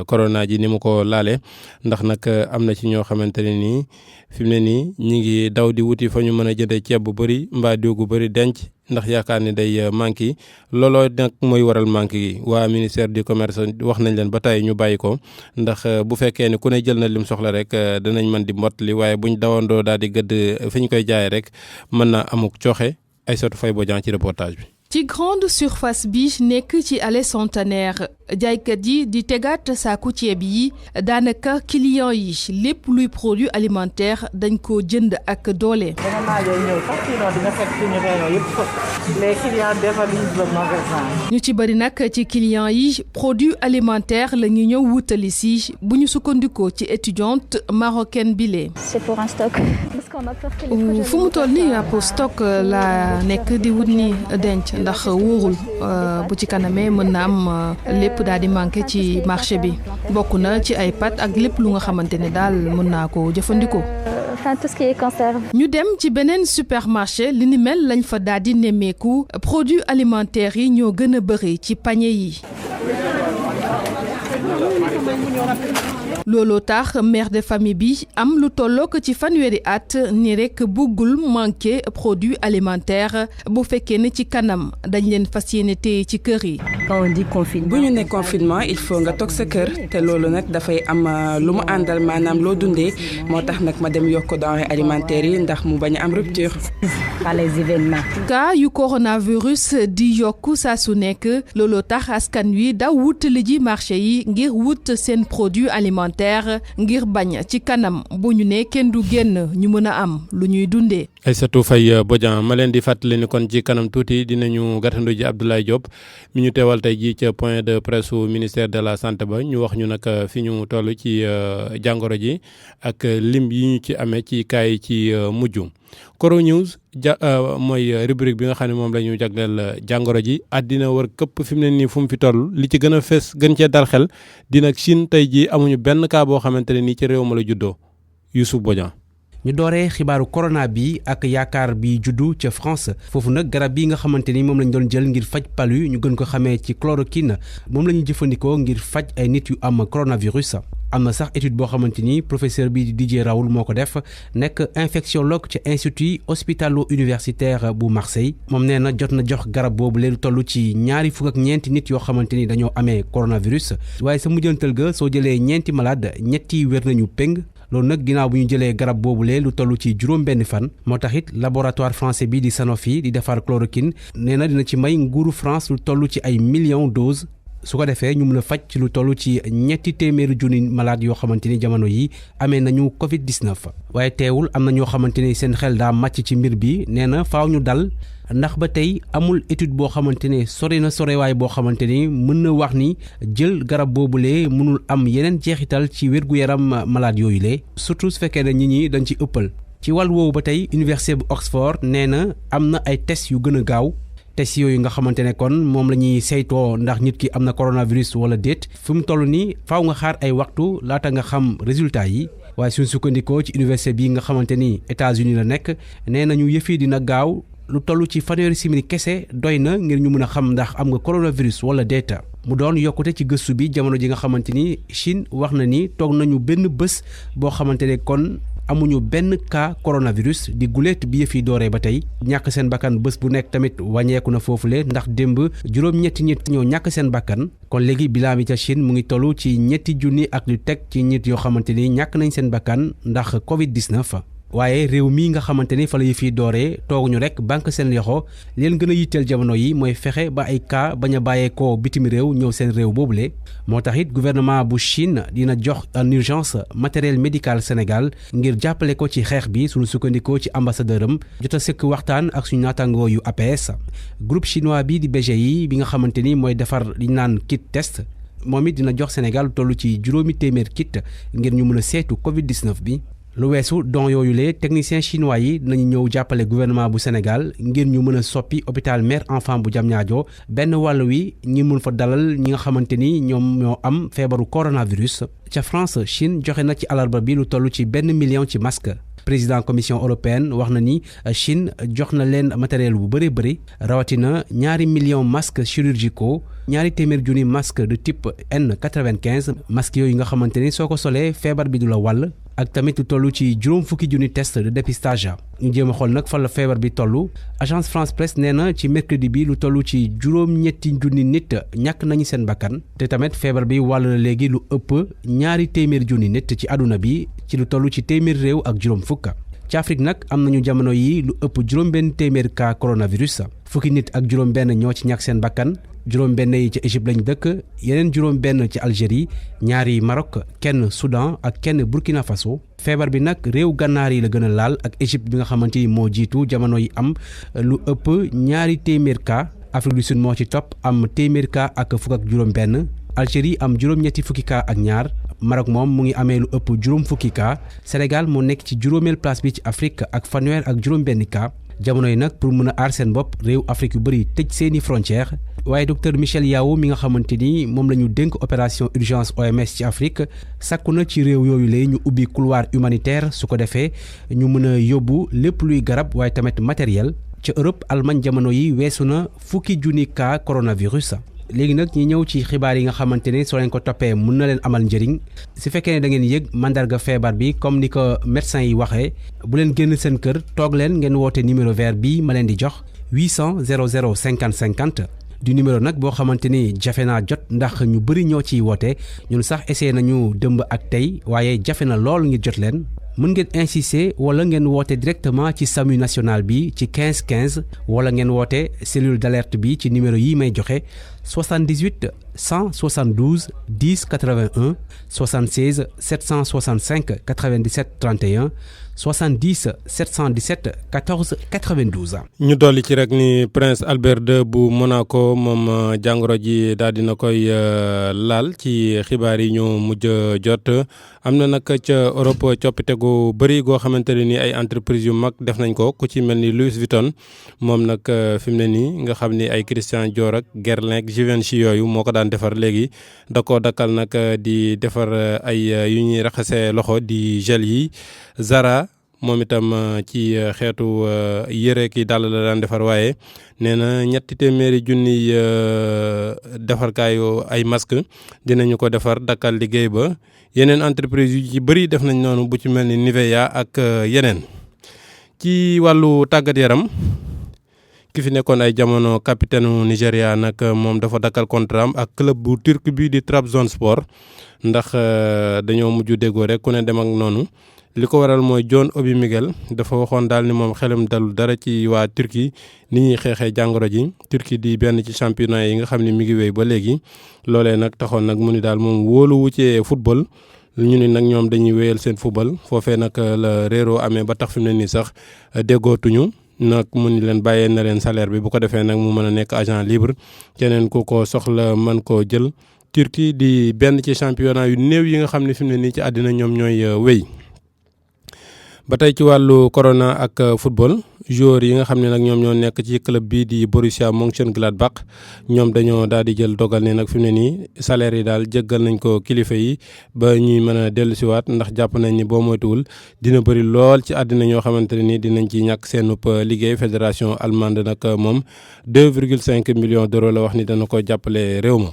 corona ji ni mu ko laale ndax nag am na ci ñoo xamante ne nii fi mu ne nii ñi ngi daw di wuti fa ñu mën a jëndee ceeb bu bëri mbaa diw gu bëri denc ndax yaakaar ni day manqué yi looloo nag mooy waral manqué gi waa ministère du commerce wax nañ leen ba tey ñu bàyyi ko ndax bu fekkee ni ku ne jël na lim soxla rek danañ mën di mottali waaye buñ dawandoo daal di gëdd fi ñu koy jaayee rek mën na amuk cooxe Aïssatou Faye Bodian ci reportage bi. ci grande surface bi nekk ci allée Centenaire jaaykat yi di tegaat saaku ceeb yi daanaka client yi lépp luy produit alimentaire dañ ko jënd ak doole. danga naajoo ñëw sax sinon dina fekk suñu réunion yëpp fëkk les clients dévalisent le magasin. ñu ci bëri nag ci client yi produit alimentaire la ñu ñëw wutali si bu ñu sukkandikoo ci étudiante marocaine bile. c'est pour un stock. parce qu'on a peur que les produits fu mu toll nii pour stock la nekk di wut ni denc. ndax wóorul bu ci kanamee mën na am lépp daal di manqué ci marché bi bokk na ci ay pâtes ak lépp lu nga xamante ne daal mën naa ko jëfandikoo. enfin tout ce qui est conserve. ñu dem ci beneen supermarché li ni mel lañ fa daal di nemmeeku produits alimentaires yi ñoo gën a bëri ci panier yi. looloo tax mère de famille bi am lu tollook ci fanweeri at ni rek buggul manqué produit alimentaire bu fekkee ne ci kanam dañ leen fas yéene téye ci kër yi. quand on dit confinement bu ñu ne confinement il faut nga toog sa kër te loolu nag dafay am lu mu àndal maanaam loo dundee moo tax nag ma dem yokk denrées alimentaires yi ndax mu bañ a am rupture. par les événements. cas yu coronavirus di yokk saa su nekk looloo tax askan wi daw wutali ji marché yi ngir wut seen produit alimentaire ngir bañ ci kanam bu ñu ne kenn du génn ñu mën a am lu ñuy dundee. Aïssatou Faye Bodian ma leen di fàttali ni kon ci kanam tuuti dinañu gàttandu ji Abdoulaye Diop mi ñu teewal tey jii ca point de presse su ministère de la santé ba ñu wax ñu nag fi ñu toll ci jàngoro ji ak lim yi ñu ci amee ci kaay yi ci mujj. Coro News mooy rubrique bi nga xam ne moom la ñu jagleel jàngoro ji àddina war këpp fi mu ne nii fu mu fi toll li ci gën a fees gën cee dal xel dina Chine tey jii amuñu benn cas boo xamante ne nii ci réew ma la juddoo Youssouf Bodian. ñu dooree xibaaru corona bi ak yaakaar bi juddu ca France foofu nag garab bi nga xamante ni moom lañ doon jël ngir faj palu ñu gën ko xamee ci chloroquine moom la ñu jëfandikoo ngir faj ay nit yu am coronavirus am na sax étude boo xamante ni professeur bi di Didier Raoul moo ko def nekk infectiologue ci institut hospitalo-universitaire bu Marseille moom nee na jot na jox garab boobu leen toll ci 24 nit yoo xamante ni dañoo amee coronavirus waaye sa mujjantal ga soo jëlee ñeenti malade ñetti wér nañu péng loolu nag ginnaaw bu ñu jëlee garab boobule lu toll ci juróom-benn fan moo tax it laboratoire français bi di Sanofi di defar chloroquine nee na dina ci may nguuru France lu toll ci ay millions doses su ko defee ñu mën a faj ci lu toll ci 200 junni malade yoo xamante ni jamono yi amee nañu Covid-19 waaye teewul am na ñoo xamante ni seen xel daa màcc ci mbir bi nee na faaw ñu dal ndax ba tey amul étude boo xamante ne sori na sorewaay boo xamante ni mën na wax ni jël garab boobule mënul am yeneen jeexital ci wér-gu-yaram malade yooyu le surtout su fekkee ne nit ñi dañ ci ëppal ci wàll woowu ba tey université bu Oxford nee na am na ay tests yu gën a gaaw test yooyu nga xamante ne kon moom la ñuy saytoo ndax nit ki am na coronavirus wala déet fi mu toll nii faaw nga xaar ay waxtu laata nga xam résultat yi waaye suñ sukkandikoo ci université bi nga xamante ni États-Unis la nekk nee nañu yëf yi dina gaaw lu toll ci fanweeri simili kese doy na ngir ñu mën a xam ndax am nga coronavirus wala déet mu doon yokkute ci gëstu bi jamono ji nga xamante ni Chine wax na ni toog nañu benn bés boo xamante ne kon amuñu benn cas coronavirus di guléet bi yëf yi dooree ba tey ñàkk seen bakkan bés bu nekk tamit wàññeeku na foofule ndax démb juróom-ñetti nit ñoo ñàkk seen bakkan kon léegi bilan bi ca Chine mu ngi toll ci 2 junni ak lu teg ci nit yoo xamante ni ñàkk nañ seen bakkan ndax Covid-19. waaye réew mii nga xamante ni fa la yëf yi dooree tooguñu rek banque seen yoxo leen gën a yitteel jamono yi mooy fexe ba ay cas bañ a bàyyeekoo bitim réew ñëw seen réew boobule moo tax it gouvernement bu Chine dina jox en urgence matériel médical Sénégal ngir jàppale ko ci xeex bi suñu sukkandikoo ci ambassadeur am jot a sëkk waxtaan ak suñu naataangoo yu APS groupe chinois bi di BGI bi nga xamante ni mooy defar li naan kit test moom it dina jox Sénégal toll ci 500 kit ngir ñu mën a seetu Covid-19 bi. lu weesu don yooyu lee technicien chinois yi dinañu ñëw jàppale gouvernement bu Sénégal ngir ñu mën a soppi hôpital mère enfant bu Diamniadio benn wàll wi ñi mun fa dalal ñi nga xamante ni ñoom ñoo am feebaru coronavirus. ca France Chine joxe na ci alarba bi lu toll ci 1 million ci masque président commission européenne wax na ni Chine jox na leen matériel bu bëri bëri rawatina 2 millions masques chirurgicaux 200 junni masque de type N95 masque yooyu nga xamante ni soo ko solee feebar bi du la wàll. ak tamit lu toll ci 50 junni test de dépistage ñu jéem a xool nag fan la feebar bi toll agence France Presse nee na ci mercredi bi lu toll ci 7 junni nit ñàkk nañu seen bakkan te tamit feebar bi wàll na léegi lu ëpp 200 junni nit ci àdduna bi ci lu toll ci téeméer réew ak juróom fukk ci Afrique nag am nañu jamono yi lu ëpp juróom-benn téeméer cas coronavirus fukki nit ak juróom-benn ñoo ci ñàkk seen bakkan juróom-benn yi ci Égypte lañ dëkk yeneen juróom-benn ci Algérie ñaari Maroc kenn Soudan ak kenn Burkina Faso feebar bi nag réew gànnaar yi la gën a laal ak Égypte bi nga xamante ni moo jiitu jamono yi am lu ëpp 200 cas Afrique du Sud moo ci topp am 100 cas ak fukk ak juróom-benn Algérie am juróom-ñetti fukki cas ak ñaar Maroc moom mu ngi amee lu ëpp juróom fukki cas Sénégal moo nekk ci juróomeel place bi ci Afrique ak fanweer ak juróom-benn cas jamono yi nag pour mën a aar seen bopp réew Afrique yu bëri tëj seeni frontières waaye docteur Michel Yao mi nga xamante ni moom la ñu dénk opération urgence OMS ci Afrique sàkku na ci réew yooyu lay ñu ubbi couloir humanitaire su ko defee ñu mën a yóbbu lépp luy garab waaye tamit matériel ca Europe Allemagne jamono yi weesu na 10 junni cas coronavirus. léegi nag ñi ñëw ci xibaar yi nga xamante ne soo leen ko toppee mën na leen amal njëriñ su fekkee ne da ngeen yëg mandarga feebar bi comme ni ko médecin yi waxee bu leen génn seen kër toog leen ngeen woote numéro vert bi ma leen di jox 800 00 50 50 du numéro nag boo xamante ni jafe naa jot ndax ñu bëri ñoo ciy woote ñun sax essayé nañu dëmb ak tey waaye jafe na lool ngir jot leen mën ngeen insister wala ngeen woote directement ci SAMU national bi ci 15 15 wala ngeen woote cellule d'alerte bi ci numéro yi may joxe 78 172 10 81 76 765 97 31 70 717 14 92. ñu dolli ci rek ni prince Albert II bu Monaco moom jàngoro ji daal dina koy laal ci xibaar yi ñu mujj jot am na nag ca Europe coppite gu bëri goo xamante ne ni ay entreprise yu mag def nañ ko ku ci mel ni Louis Vuitton moom nag fi mu ne nii nga xam ni ay Christian Dior ak Guerlain ak Givenchy yooyu moo ko daan defar léegi da koo dakkal nag di defar ay yu ñuy raxasee loxo di gel yi Zara moom itam ci xeetu yére ki dàll la daan defar waaye nee na 300 junniy defarkaayu ay masque dinañu ko defar dakkal liggéey ba yeneen entreprise yu ci bëri def nañ noonu bu ci mel ni Nivea ak yeneen. ci wàllu tàggat yaram ki fi nekkoon ay jamono capitaine Nigéria nag moom dafa dakkal contrat am ak club bu turc bi di Trabzonspor ndax dañoo mujj déggoo rek ku ne dem ak noonu li ko waral mooy John Obi Mikel dafa waxoon daal ni moom xelam dalul dara ci waa Turquie ni ñuy xeexee jàngoro ji Turquie di benn ci championnat yi nga xam ne mi ngi wéy ba léegi loolee nag taxoon nag mu ni daal moom wóolu wu ci football ñu ni nag ñoom dañuy wéyal seen football foofee nag la réeroo amee ba tax fi mu ne nii sax déggootuñu nag mu ni leen bàyyee na leen salaire bi bu ko defee nag mu mën a nekk agent libre keneen ku ko soxla mën koo jël Turquie di benn ci championnat yu néew yi nga xam ne fi mu ne nii ci àddina ñoom ñooy wéy. ba tey ci wàllu corona ak football joueurs yi nga xam ne nag ñoom ñoo nekk ci club bii di Borussia Mönchengladbach ñoom dañoo daal di jël dogal ne nag fi mu ne nii salaire yi daal jéggal nañ ko kilifa yi ba ñuy mën a dellusiwaat ndax jàpp nañ ni boo moytuwul dina bëri lool ci àddina ñoo xamante ne ni dinañ ci ñàkk seenub liggéey fédération allemande nag moom 2,5 millions d'euros la wax ni dana ko jàppale réew ma.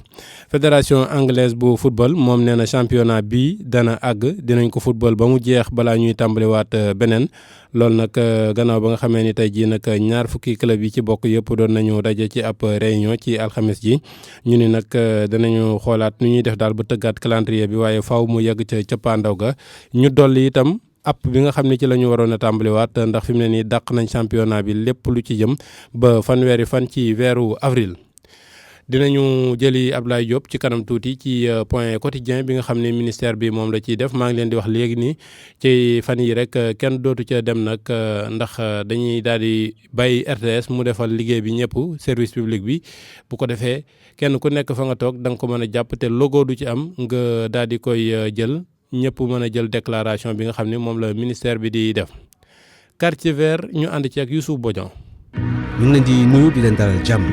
fédération anglaise bu football moom nee na championnat bii dana àgg dinañ ko football ba mu jeex balaa ñuy tàmbaliwaat beneen loolu nag gannaaw ba nga xamee ni tey jii nag 20 club yi ci bokk yëpp doon nañu daje ci ab réunion ci alxames ji ñu ni nag danañu xoolaat nu ñuy def daal ba tëggaat calendrier bi waaye faaw mu yegg ca cëppaandaw ga ñu dolli itam app bi nga xam ne ci la ñu waroon a tàmbaliwaat ndax fi mu ne nii dàq nañ championnat bi lépp lu ci jëm ba fanweeri fan ci weeru avril. dinañu jëli Ablaye Diop ci kanam tuuti ci point quotidien bi nga xam ne ministère bi moom la ciy def maa ngi leen di wax léegi ni ci fan yi rek kenn dootu ca dem nag ndax dañuy daal di bàyyi RTS mu defal liggéey bi ñëpp service public bi bu ko defee kenn ku nekk fa nga toog da nga ko mën a jàpp te logo du ci am nga daal di koy jël ñëpp mën a jël déclaration bi nga xam ne moom la ministère bi di def. quartier vert ñu ànd ci ak Youssouf Bodian. ñu ngi leen di nuyu di leen dalal jàmm.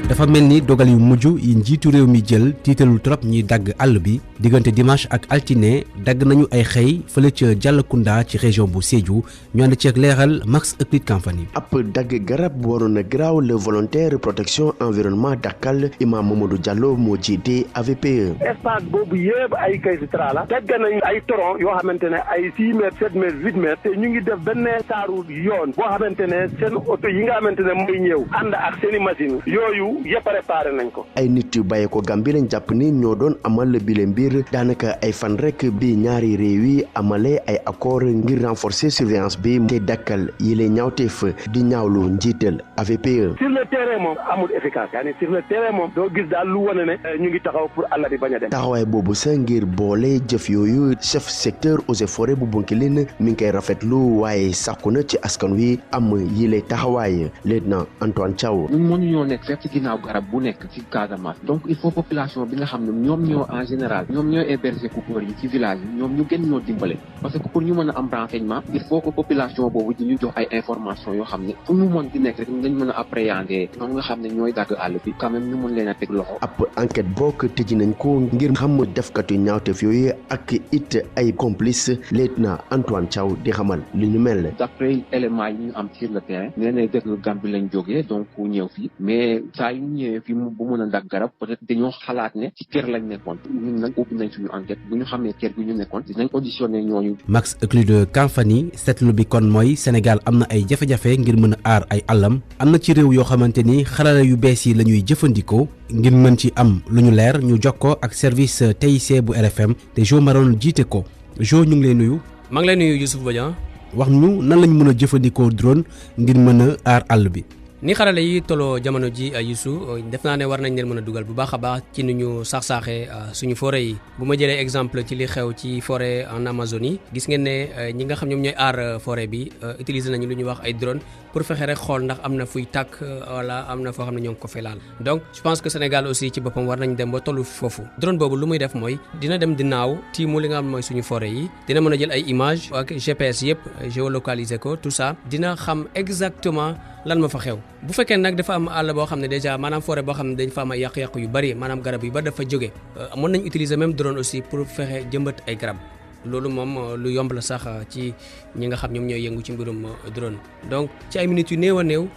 dafa mel ni dogal yu mujj yi njiitu réew mi jël tiitalul trop ñiy dagg àll bi diggante dimanche ak altine dagg nañu ay xëy fële ca Diallokounda ci région bu Sédhiou ñu ànd ci ak leeral Max Euclide Kamfani. ab dagg garab bu waroon a garaaw le volontaire protection environnement Dakkal Imam Mamadou Diallo moo jiite AVPE. espace boobu yëpp ay kay si tra la dagg nañu ay toron yoo xamante ne ay 6 mètres 7 mètres 8 mètres te ñu ngi def benn saaru yoon boo xamante ne seen oto yi nga xamante ne mooy ñëw ànd ak seen i machine yooyu yëpp préparé nañ ko. ay nit yu bàyyee ko Gambie lañ jàpp ni ñoo doon amal bile mbir daanaka ay fan rek bi ñaari réew yi amalee ay accord ngir renforcer surveillance bi te dakkal yi lay ñaawteef di ñaawlu njiital AVPE. sur le terrain moom amul efficace yaani sur le terrain moom doo gis daal lu wane ne ñu ngi taxaw pour àll bi bañ a dem. taxawaay boobu sa ngir boole jëf yooyu chef secteur eaux et forêts bu Bounkiling mi ngi koy rafetlu waaye sàkku na ci askan wi am yi lay taxawaay lieutenant Antoine Thiaw. ñun mënuñoo nekk fépp ci ginnaaw garab bu nekk ci Casamance donc il faut population bi nga xam ne ñoom ñoo en général ñoom ñoo héberger coupeurs yi ci village yi ñoom ñu gën ñoo dimbale parce que pour ñu mën a am renseignement il faut que population boobu di ñu jox ay information yoo xam ne fu ñu mën di nekk rek dañ mën a appréhender ñoom nga xam ne ñooy dagg àll bi quand même ñu mën leen a teg loxo. ab enquête bokk tëj nañ ko ngir xam defkatu ñaawteef yooyu ak it ay complice lieutenant Antoine Thiaw di xamal li ñu mel. d'après éléments yi ñu am sur le terrain nee na dëkk Gambie lañ jógee donc ñëw fii mais saa yu ñëwee fii bu mën a dagg garab peut-être dañoo xalaat ne ci kër lañ nekkoon ñun nag ubbi nañ suñu enquête bu ñu xamee kër bi ñu nekkoon dinañ auditionné ñooñu. Max Euclide Kamfani seetlu bi kon mooy Sénégal am na ay jafe-jafe ngir mën a aar ay àllam am na ci réew yoo xamante ni xarala yu bees yi la ñuy jëfandikoo ngir mën ci am lu ñu leer ñu jokkoo ak service TIC bu RFM te Jo Maron jiite ko Jo ñu ngi lay nuyu. maa ngi lay nuyu Youssouf Bodian. wax ñu nan lañ mën a jëfandikoo drone ngir mën a aar àll bi. ni xarale yi tolloo jamono ji Youssou def naa ne war nañ leen mën a dugal bu baax a baax ci ni ñu saax-saaxee suñu forêt yi bu ma jëlee exemple ci li xew ci forêt en Amazonie gis ngeen ne ñi nga xam ñoom ñooy aar forêt bi utiliser nañu lu ñuy wax ay drone pour fexe rek xool ndax am na fuy tàkk wala am na foo xam ne ñoo ngi ko fi laal donc je pense que Sénégal aussi ci boppam war nañ dem ba tollu foofu drone boobu lu muy def mooy dina dem di naaw tiimu li nga xam mooy suñu forêt yi dina mën a jël ay image ak GPS yëpp géolocaliser ko tout ça dina xam exactement lan ma fa xew bu fekkee nag dafa am àll boo xam ne déjà maanaam forêt boo xam ne dañ fa am ay yàq-yàq yu bari maanaam garab yu bari dafa jóge mën nañ utiliser même drone aussi pour fexe jëmbat ay garab loolu moom lu yomb la sax ci ñi nga xam ñoom ñooy yëngu ci mbirum drone donc ci ay minutes yu néew a néew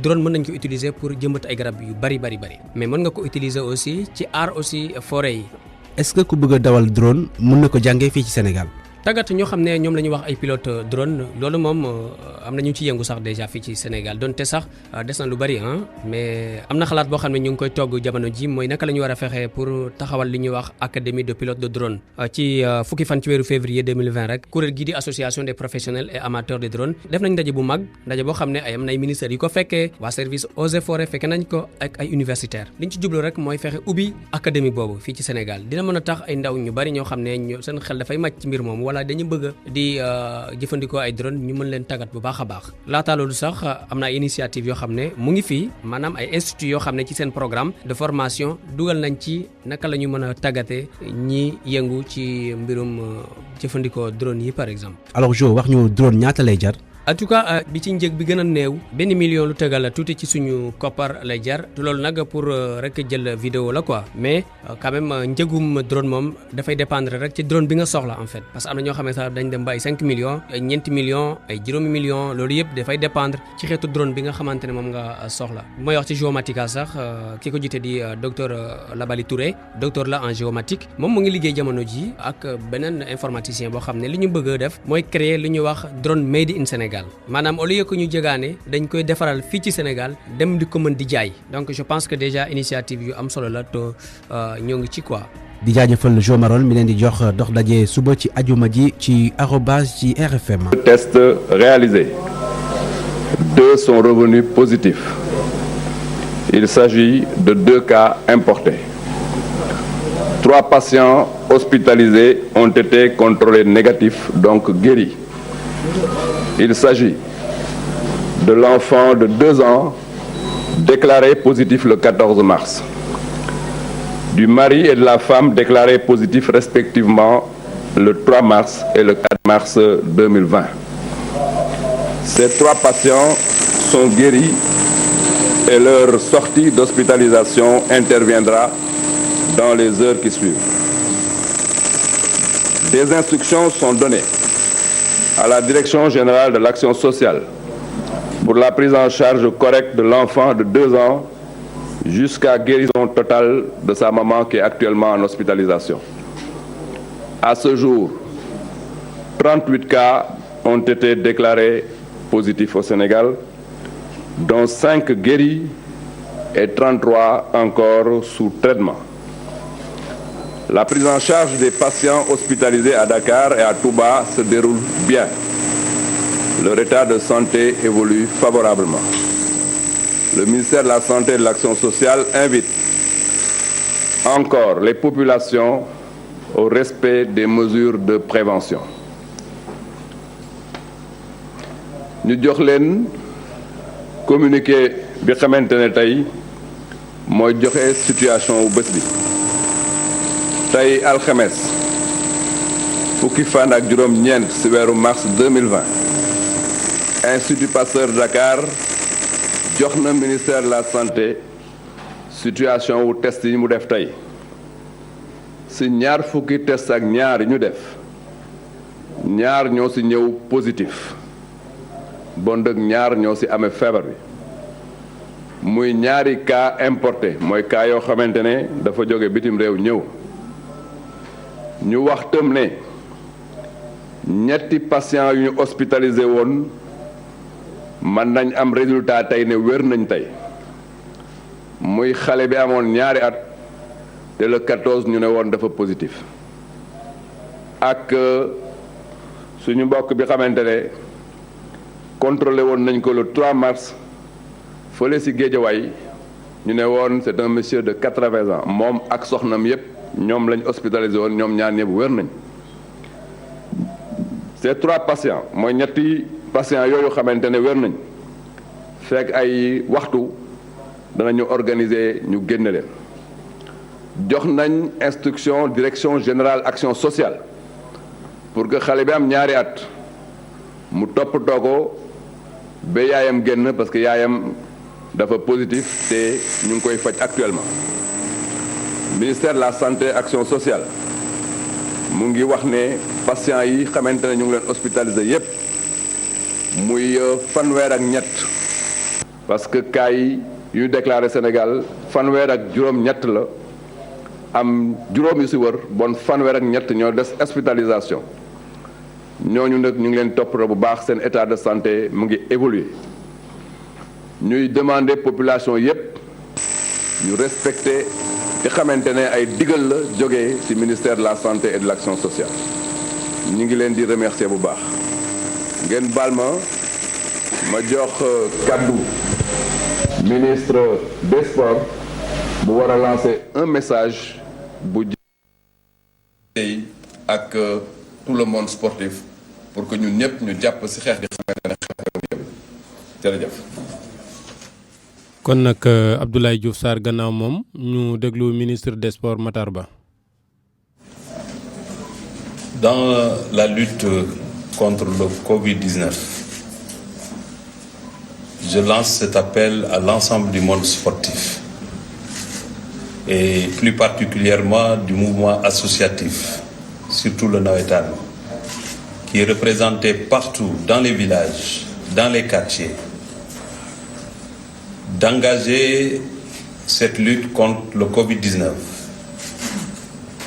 drone mën nañ ko utiliser pour jëmbat ay garab yu bari mais mën nga ko utiliser aussi ci aar aussi forêt yi. est-ce que ku bëgg a dawal drone mën na ko jàngee fii ci Sénégal. tàggat ñoo xam ne ñoom la ñuy wax ay pilote drone loolu moom am na ñu ci yëngu sax déjà fii ci Sénégal donte sax des na lu bari mais am na xalaat boo xam ne ñu ngi koy togg jamono ji mooy naka la ñu war a fexe pour taxawal li ñuy wax académie de pilote de drone ci fukki fan ci weeru février 2020 rek kuréel gii di association des professionnels et amateurs de drone def nañ ndaje bu mag ndaje boo xam ne am na ay ministères yi ko fekkee waa service eaux et forêts fekke nañ ko ak ay universitaires li ñu ci jublu rek mooy fexe ubbi académie boobu fii ci Sénégal dina mën a tax ay ndaw ñu bari ñoo xam ne seen xel dafay màcc ci mbir moom wala dañu bëgg di jëfandikoo ay drone ñu mën leen tàggat bu baax a baax laata loolu sax am na ay initiative yoo xam ne mu ngi fii maanaam ay institut yoo xam ne ci seen programme de formation dugal nañ ci naka la ñu mën a tàggatee ñi yëngu ci mbirum jëfandikoo drone yi par exemple. alors Jo wax ñu drone ñaata lay jar. en tout cas bi ci njëg bi gën a néew benn million lu tegal la tuuti ci suñu koppar lay jar loolu nag pour rek jël vidéo la quoi mais quand même njëgum drone moom dafay dépendre rek ci drone bi nga soxla en fait parce que am na ñoo xam ne sax dañ dem ba ay 5 millions ay ñeenti millions ay juróomi millions loolu yëpp dafay dépendre ci xeetu drone bi nga xamante ne moom nga soxla bu may wax ci géomatica sax ki ko jiite di docteur Labali Touré docteur la en géomatique moom mu ngi liggéey jamono ji ak beneen informaticien boo xam ne li ñu bëgg a def mooy créer li ñuy wax drone made in Sénégal maanaam au lieu que ñu jëgaane dañ koy defaral fii ci Sénégal dem di ko mën di jaay donc je pense que déjà initiative yu am solo la to ñoo ngi ci quoi. di jaajëfal Jo Marone mi leen di jox dox daje suba ci ajuma ji ci arobase ci RFM. Tests réalisés, 2 sont revenus positifs. Il s'agit de 2 cas importés. 3 patients hospitalisés ont été contrôlés négatifs, donc guéris. Il s'agit de l'enfant de 2 ans déclaré positif le 14 mars, du mari et de la femme déclarés positifs respectivement le 3 mars et le 4 mars 2020. Ces 3 patients sont guéris et leur sortie d'hospitalisation interviendra dans les heures qui suivent. Des instructions sont données à la Direction générale de l'action sociale pour la prise en charge correcte de l'enfant de 2 ans jusqu'à guérison totale de sa maman qui est actuellement en hospitalisation. À ce jour, 38 cas ont été déclarés positifs au Sénégal, dont 5 guéris et 33 encore sous traitement. La prise en charge des patients hospitalisés à Dakar et à Touba se déroule bien. Leur état de santé évolue favorablement. Le ministère de la Santé et de l'Action sociale invite encore les populations au respect des mesures de prévention. ñu jox leen communiqué bi xamante ne tey mooy joxe situation wu bés bi. tey alxames fukki fan ak juróom-ñeent ci weeru mars 2020 Institut Pasteur Dakar jox na ministère de la santé situation wu test yi mu def tey ci ñaar fukki test ak ñaar yi ñu def ñaar ñoo ci ñëw positif bon dëgg ñaar ñoo ci amee feebar bi muy ñaari cas importé mooy cas yoo xamante ne dafa jóge bitim réew ñëw. ñu wax tam ne ñetti patients yu ñu hospitalisé woon mën nañ am résultat tey ne wér nañ tey muy xale bi amoon ñaari at te le 14 ñu ne woon dafa positif ak suñu mbokk bi xamante ne contrôlé woon nañ ko le 3 mars fële ci Géejawaay ñu ne woon c'est un monsieur de 80 ans moom ak soxnam yépp ñoom lañ hospitalisé woon ñoom ñaar ñëpp wér nañ ces 3 patients mooy ñetti patients yooyu xamante ne wér nañ fekk ay waxtu danañu organiser ñu génne leen jox nañ instruction direction générale action sociale pour que xale bi am ñaari at mu toppatoo ko ba yaayam génn parce que yaayam dafa positif te ñu ngi koy faj actuellement. Ministère de la Santé et Action sociale mu ngi wax ne patients yi xamante ne ñu ngi leen hospitalisé yépp muy fanweer ak ñett parce que cas yi yu déclaré Sénégal fanweer ak juróom-ñett la am juróom yu si wër bon fanweer ak ñett ñoo des hospitalisation ñooñu nag ñu ngi leen toppatoo bu baax seen état de santé mu ngi évoluer ñuy demander population yépp ñu respecter te xamante ne ay digal la jógee ci ministère de la santé et de l'action sociale ñu ngi leen di remercier bu baax ngeen baal ma jox kàddu ministre des sports bu war a lancer un message bu ak tout le monde sportif pour que ñun ñëpp ñu jàpp ci xeex di xamante ne xeex jërëjëf. kon nag Abdoulaye Diouf Sarr gannaaw moom ñu déglu ministre des sports Matar Ba. Dans la lutte contre le Covid-19, je lance cet appel à l'ensemble du monde sportif et plus particulièrement du mouvement associatif, surtout le navétane, qui est représenté partout dans les villages, dans les quartiers, d'engager cette lutte contre le Covid-19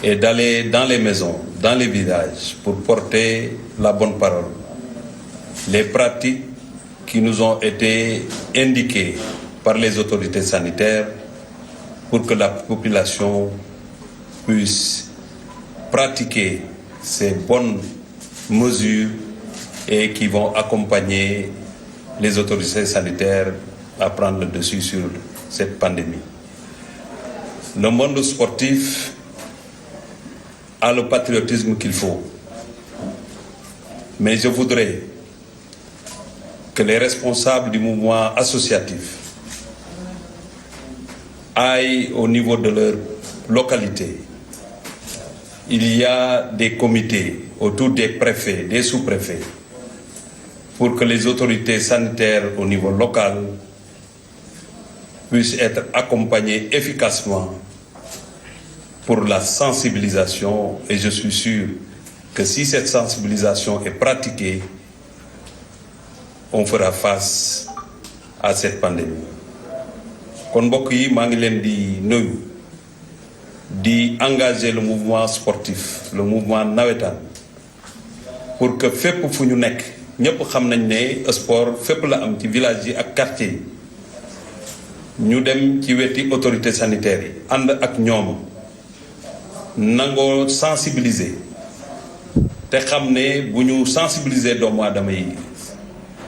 et d'aller dans les maisons, dans les villages pour porter la bonne parole. Les pratiques qui nous ont été indiquées par les autorités sanitaires pour que la population puisse pratiquer ces bonnes mesures et qui vont accompagner les autorités sanitaires à prendre le dessus sur cette pandémie. Le monde sportif a le patriotisme qu'il faut. Mais je voudrais que les responsables du mouvement associatif aillent au niveau de leur localité. Il y a des comités autour des préfets, des sous-préfets, pour que les autorités sanitaires au niveau local puissent être accompagnées efficacement pour la sensibilisation, et je suis sûr que si cette sensibilisation est pratiquée, on fera face à cette pandémie. kon mbokk yi maa ngi leen di nuyu di engager le mouvement sportif, le mouvement navétane, pour que fépp fu ñu nekk ñëpp xam nañ ne sport fépp la am ci village yi ak quartier yi ñu dem ci weti autorité sanitaire yi ànd ak ñoom nangoo sensibiliser te xam ne bu ñu sensibiliser doomu aadama yi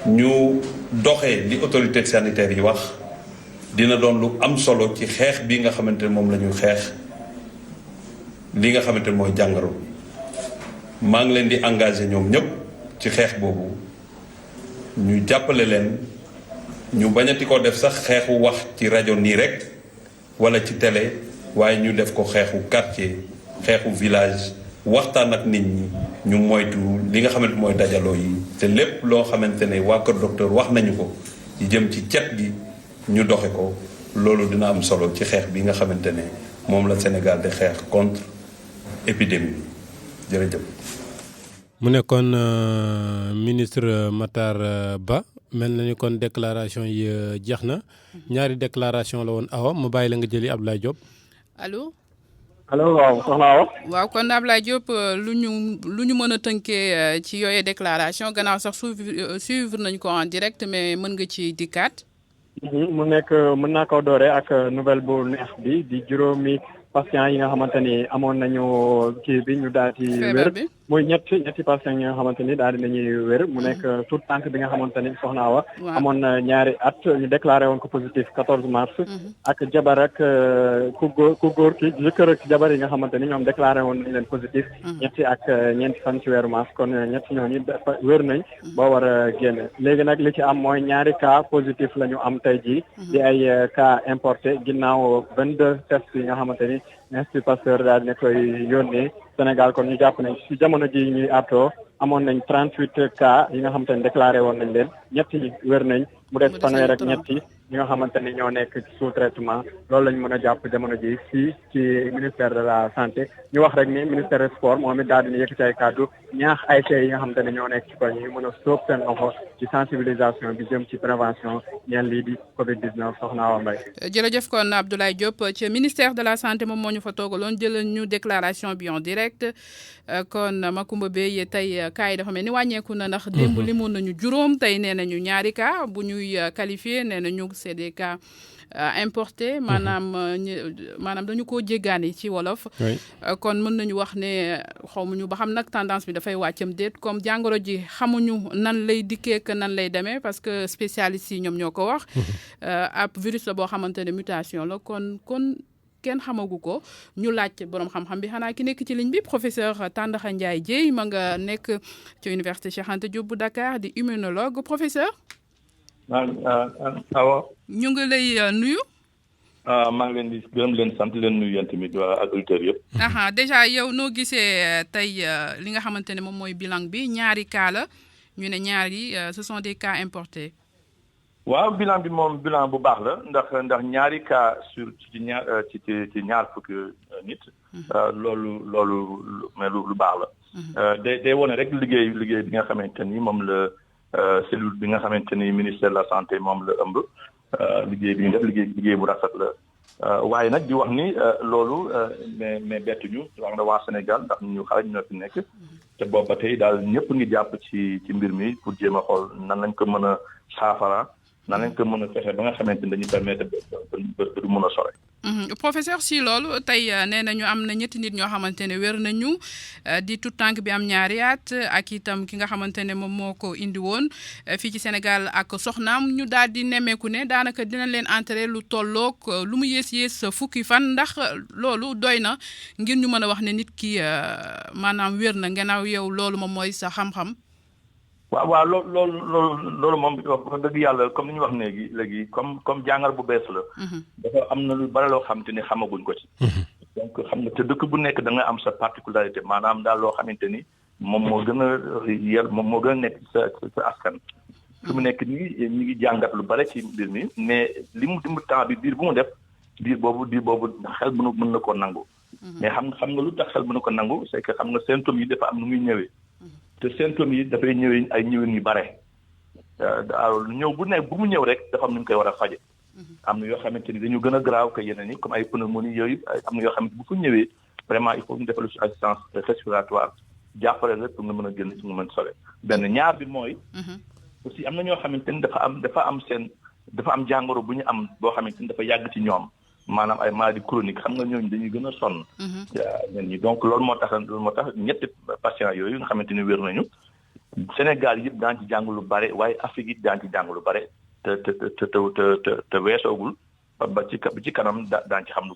ñu doxee li autorité sanitaire yi wax dina doon lu am solo ci xeex bi nga xamante ne moom la ñuy xeex li nga xamante ne mooy jàngoro maa ngi leen di engagé ñoom ñëpp ci xeex boobu ñu jàppale leen ñu bañati ko def sax xeexu wax ci rajo nii rek wala ci télé waaye ñu def ko xeexu quartier xeexu village waxtaan ak nit ñi ñu moytu li nga xamante mooy dajaloo yi te lépp loo xamante ne waa Kër Docteur wax nañu ko ci jëm ci cet gi ñu doxe ko loolu dina am solo ci xeex bi nga xamante ne moom la Sénégal di xeex contre épidémie bi jërëjëf. mu nekkoon ministre Matar Ba mel na ni kon déclaration yi jeex na ñaari déclaration la woon Awa mu bàyyi la nga jëli Abdoulaye Diop. allo. allo waaw soxna Awa. waaw kon Abdoulaye Diop lu ñu mën a tënkee ci yooyee déclaration gannaaw sax suivre nañ ko en direct mais mën nga ci dikkaat. mu nekk mën naa ko doore ak nouvelle bu neex bi di juróomi patients yi nga xamante ni amoon nañu kii bi ñu daal di wér muy ñetti patients yi nga xamante ni daal di nañuy wér mu nekk tout tànk bi nga xamante ni soxna Awa amoon na ñaari at ñu déclaré woon ko positif 14 mars ak jabar ak ku góor ki jëkkër ak jabar yi nga xamante ni ñoom déclaré woon nañ leen positif ñetti ak ñeenti fan ci weeru mars kon ñetti ñooñu wér nañ ba war a génn léegi nag li ci am mooy ñaari cas positif la ñu am tey jii di ay cas importé ginnaaw 22 tests yi nga xamante ni Institut Pasteur daal di ne koy yónnee Sénégal kon ñu jàpp ne ci jamono ji ñuy artoo amoon nañ 38 cas yi nga xamante ne déclaré woon nañ leen ñett yi wér nañ mu des fanweer ak ñett yi ñi nga xamante ni ñoo nekk sous traitement loolu lañ mën a jàpp jamono ji fii ci ministère de la santé ñu wax rek ni ministère des sports moom it daal dina yëkkati ay kàddu ñaax ASC yi nga xamante ne ñoo nekk ci koñ yi mën a sóob seen loxo ci sensibilisation bi jëm ci prévention ñeel lii di Covid-19 soxna Awa Mbaye. jërëjëf kon Abdoulaye Diop ci ministère de la santé moom moo ñu fa toogaloon jëlal ñu déclaration bi en direct kon Macoumba Beye tey cas yi dafa mel ni wàññeeku na ndax démb limoon nañu juróom tey nee nañu ñaari cas bu ñuy qualifié nee nañu c'est des cas importés maanaam dañu koo jéggaani ci wolof kon mën nañu wax ne xawmuñu ba xam nag tendance bi dafay wàccam déet comme jàngoro ji xamuñu nan lay dikkee que nan lay demee parce que spécialistes yi ñoom ñoo ko wax ab virus la boo xamante ne mutation la kon kenn xamagu ko ñu laaj borom xam-xam bi xanaa ki nekk ci ligne bi professeur Tandakha Ndiaye Dièye ma nga nekk ci université Cheikh Anta Diop bu Dakar di immunologue professeur. awa ñu ngi lay nuyu. maa ngi leen di gërëm leen sant leen nuyu yéen tamit waa agriculteurs yëpp. déjà yow noo gisee tey li nga xamante ne moom mooy bilan bi ñaari cas la ñu ne ñaari ce sont des cas importés. waaw bilan bi moom bilan bu baax la ndax ñaari cas sur ci ñaar fukki nit. loolu mais lu baax la. day wone rek liggéey bi nga xamante ni moom la. cellule bi nga xamante ni ministère de la santé moom la ëmb liggéey bi ñu def liggéey bu rafet la waaye nag di wax ni loolu mais bettuñu wax na waa Sénégal ndax ñu xarañ ñoo fi nekk te boobu ba tey daal ñëpp ngi jàpp ci mbir mi pour jéem a xool nan lañ ko mën a saafara nan lañ ko mën a fexe ba nga xamante ni dañuy permettre ba du mën a sore. professeur si loolu tey nee nañu am na ñetti nit ñoo xamante ne wér nañu di tout tànk bi am ñaari at ak itam ki nga xamante ne moom moo ko indi woon fii ci Sénégal ak soxnaam ñu daal di nemmeeku ne daanaka dinañ leen enterrer lu tolloog lu mu yées fukki fan ndax loolu doy na ngir ñu mën a wax ne nit ki maanaam wér na gannaaw yow loolu moom mooy sa xam-xam. waaw loolu moom wax dëgg yàlla comme ni ñu wax léegi comme jàngar bu bees la. dafa am na lu bari loo xamante ni xamaguñ ko ci. donc xam nga te dëkk bu nekk da nga am sa particularité maanaam daal loo xamante ni moom moo gën a moom moo gën a nekk sa askan. fi mu nekk nii ñu ngi jàngat lu bari ci mbir mi mais li mu dimb temps bi diir bu mu def diir boobu xel mën na koo nangu. mais xam nga lu tax xel mën na ko nangu c'est que xam nga symptômes yi dafa am nu muy ñëwee. te symptômes yi dafay ñëwee ay ñëwin yu bare ñëw bu mu ñëw rek dafa am nu ñu koy war a faje am na yoo xamante ni dañu gën a graaw que yeneen yi comme ay pneumonie yooyu am na yoo xamante bu fa ñëwee vraiment il faut ñu defal ci assistance respiratoire jàppale la pour nga mën a génn ci nga mën sole benn ñaar bi mooy aussi am na ñoo xamante ni dafa am jàngoro bu ñu am boo xamante ni dafa yàgg ci ñoom maanaam ay maladie chronique xam nga ñooñu dañuy gën a sonn. ñi donc loolu moo tax ñetti patients yooyu nga xamante ni wér nañu Sénégal yëpp daan ci jàng lu bare waaye Afrique yi daan ci jàng lu bare te weesoogul ba ci kanam daan ci xam lu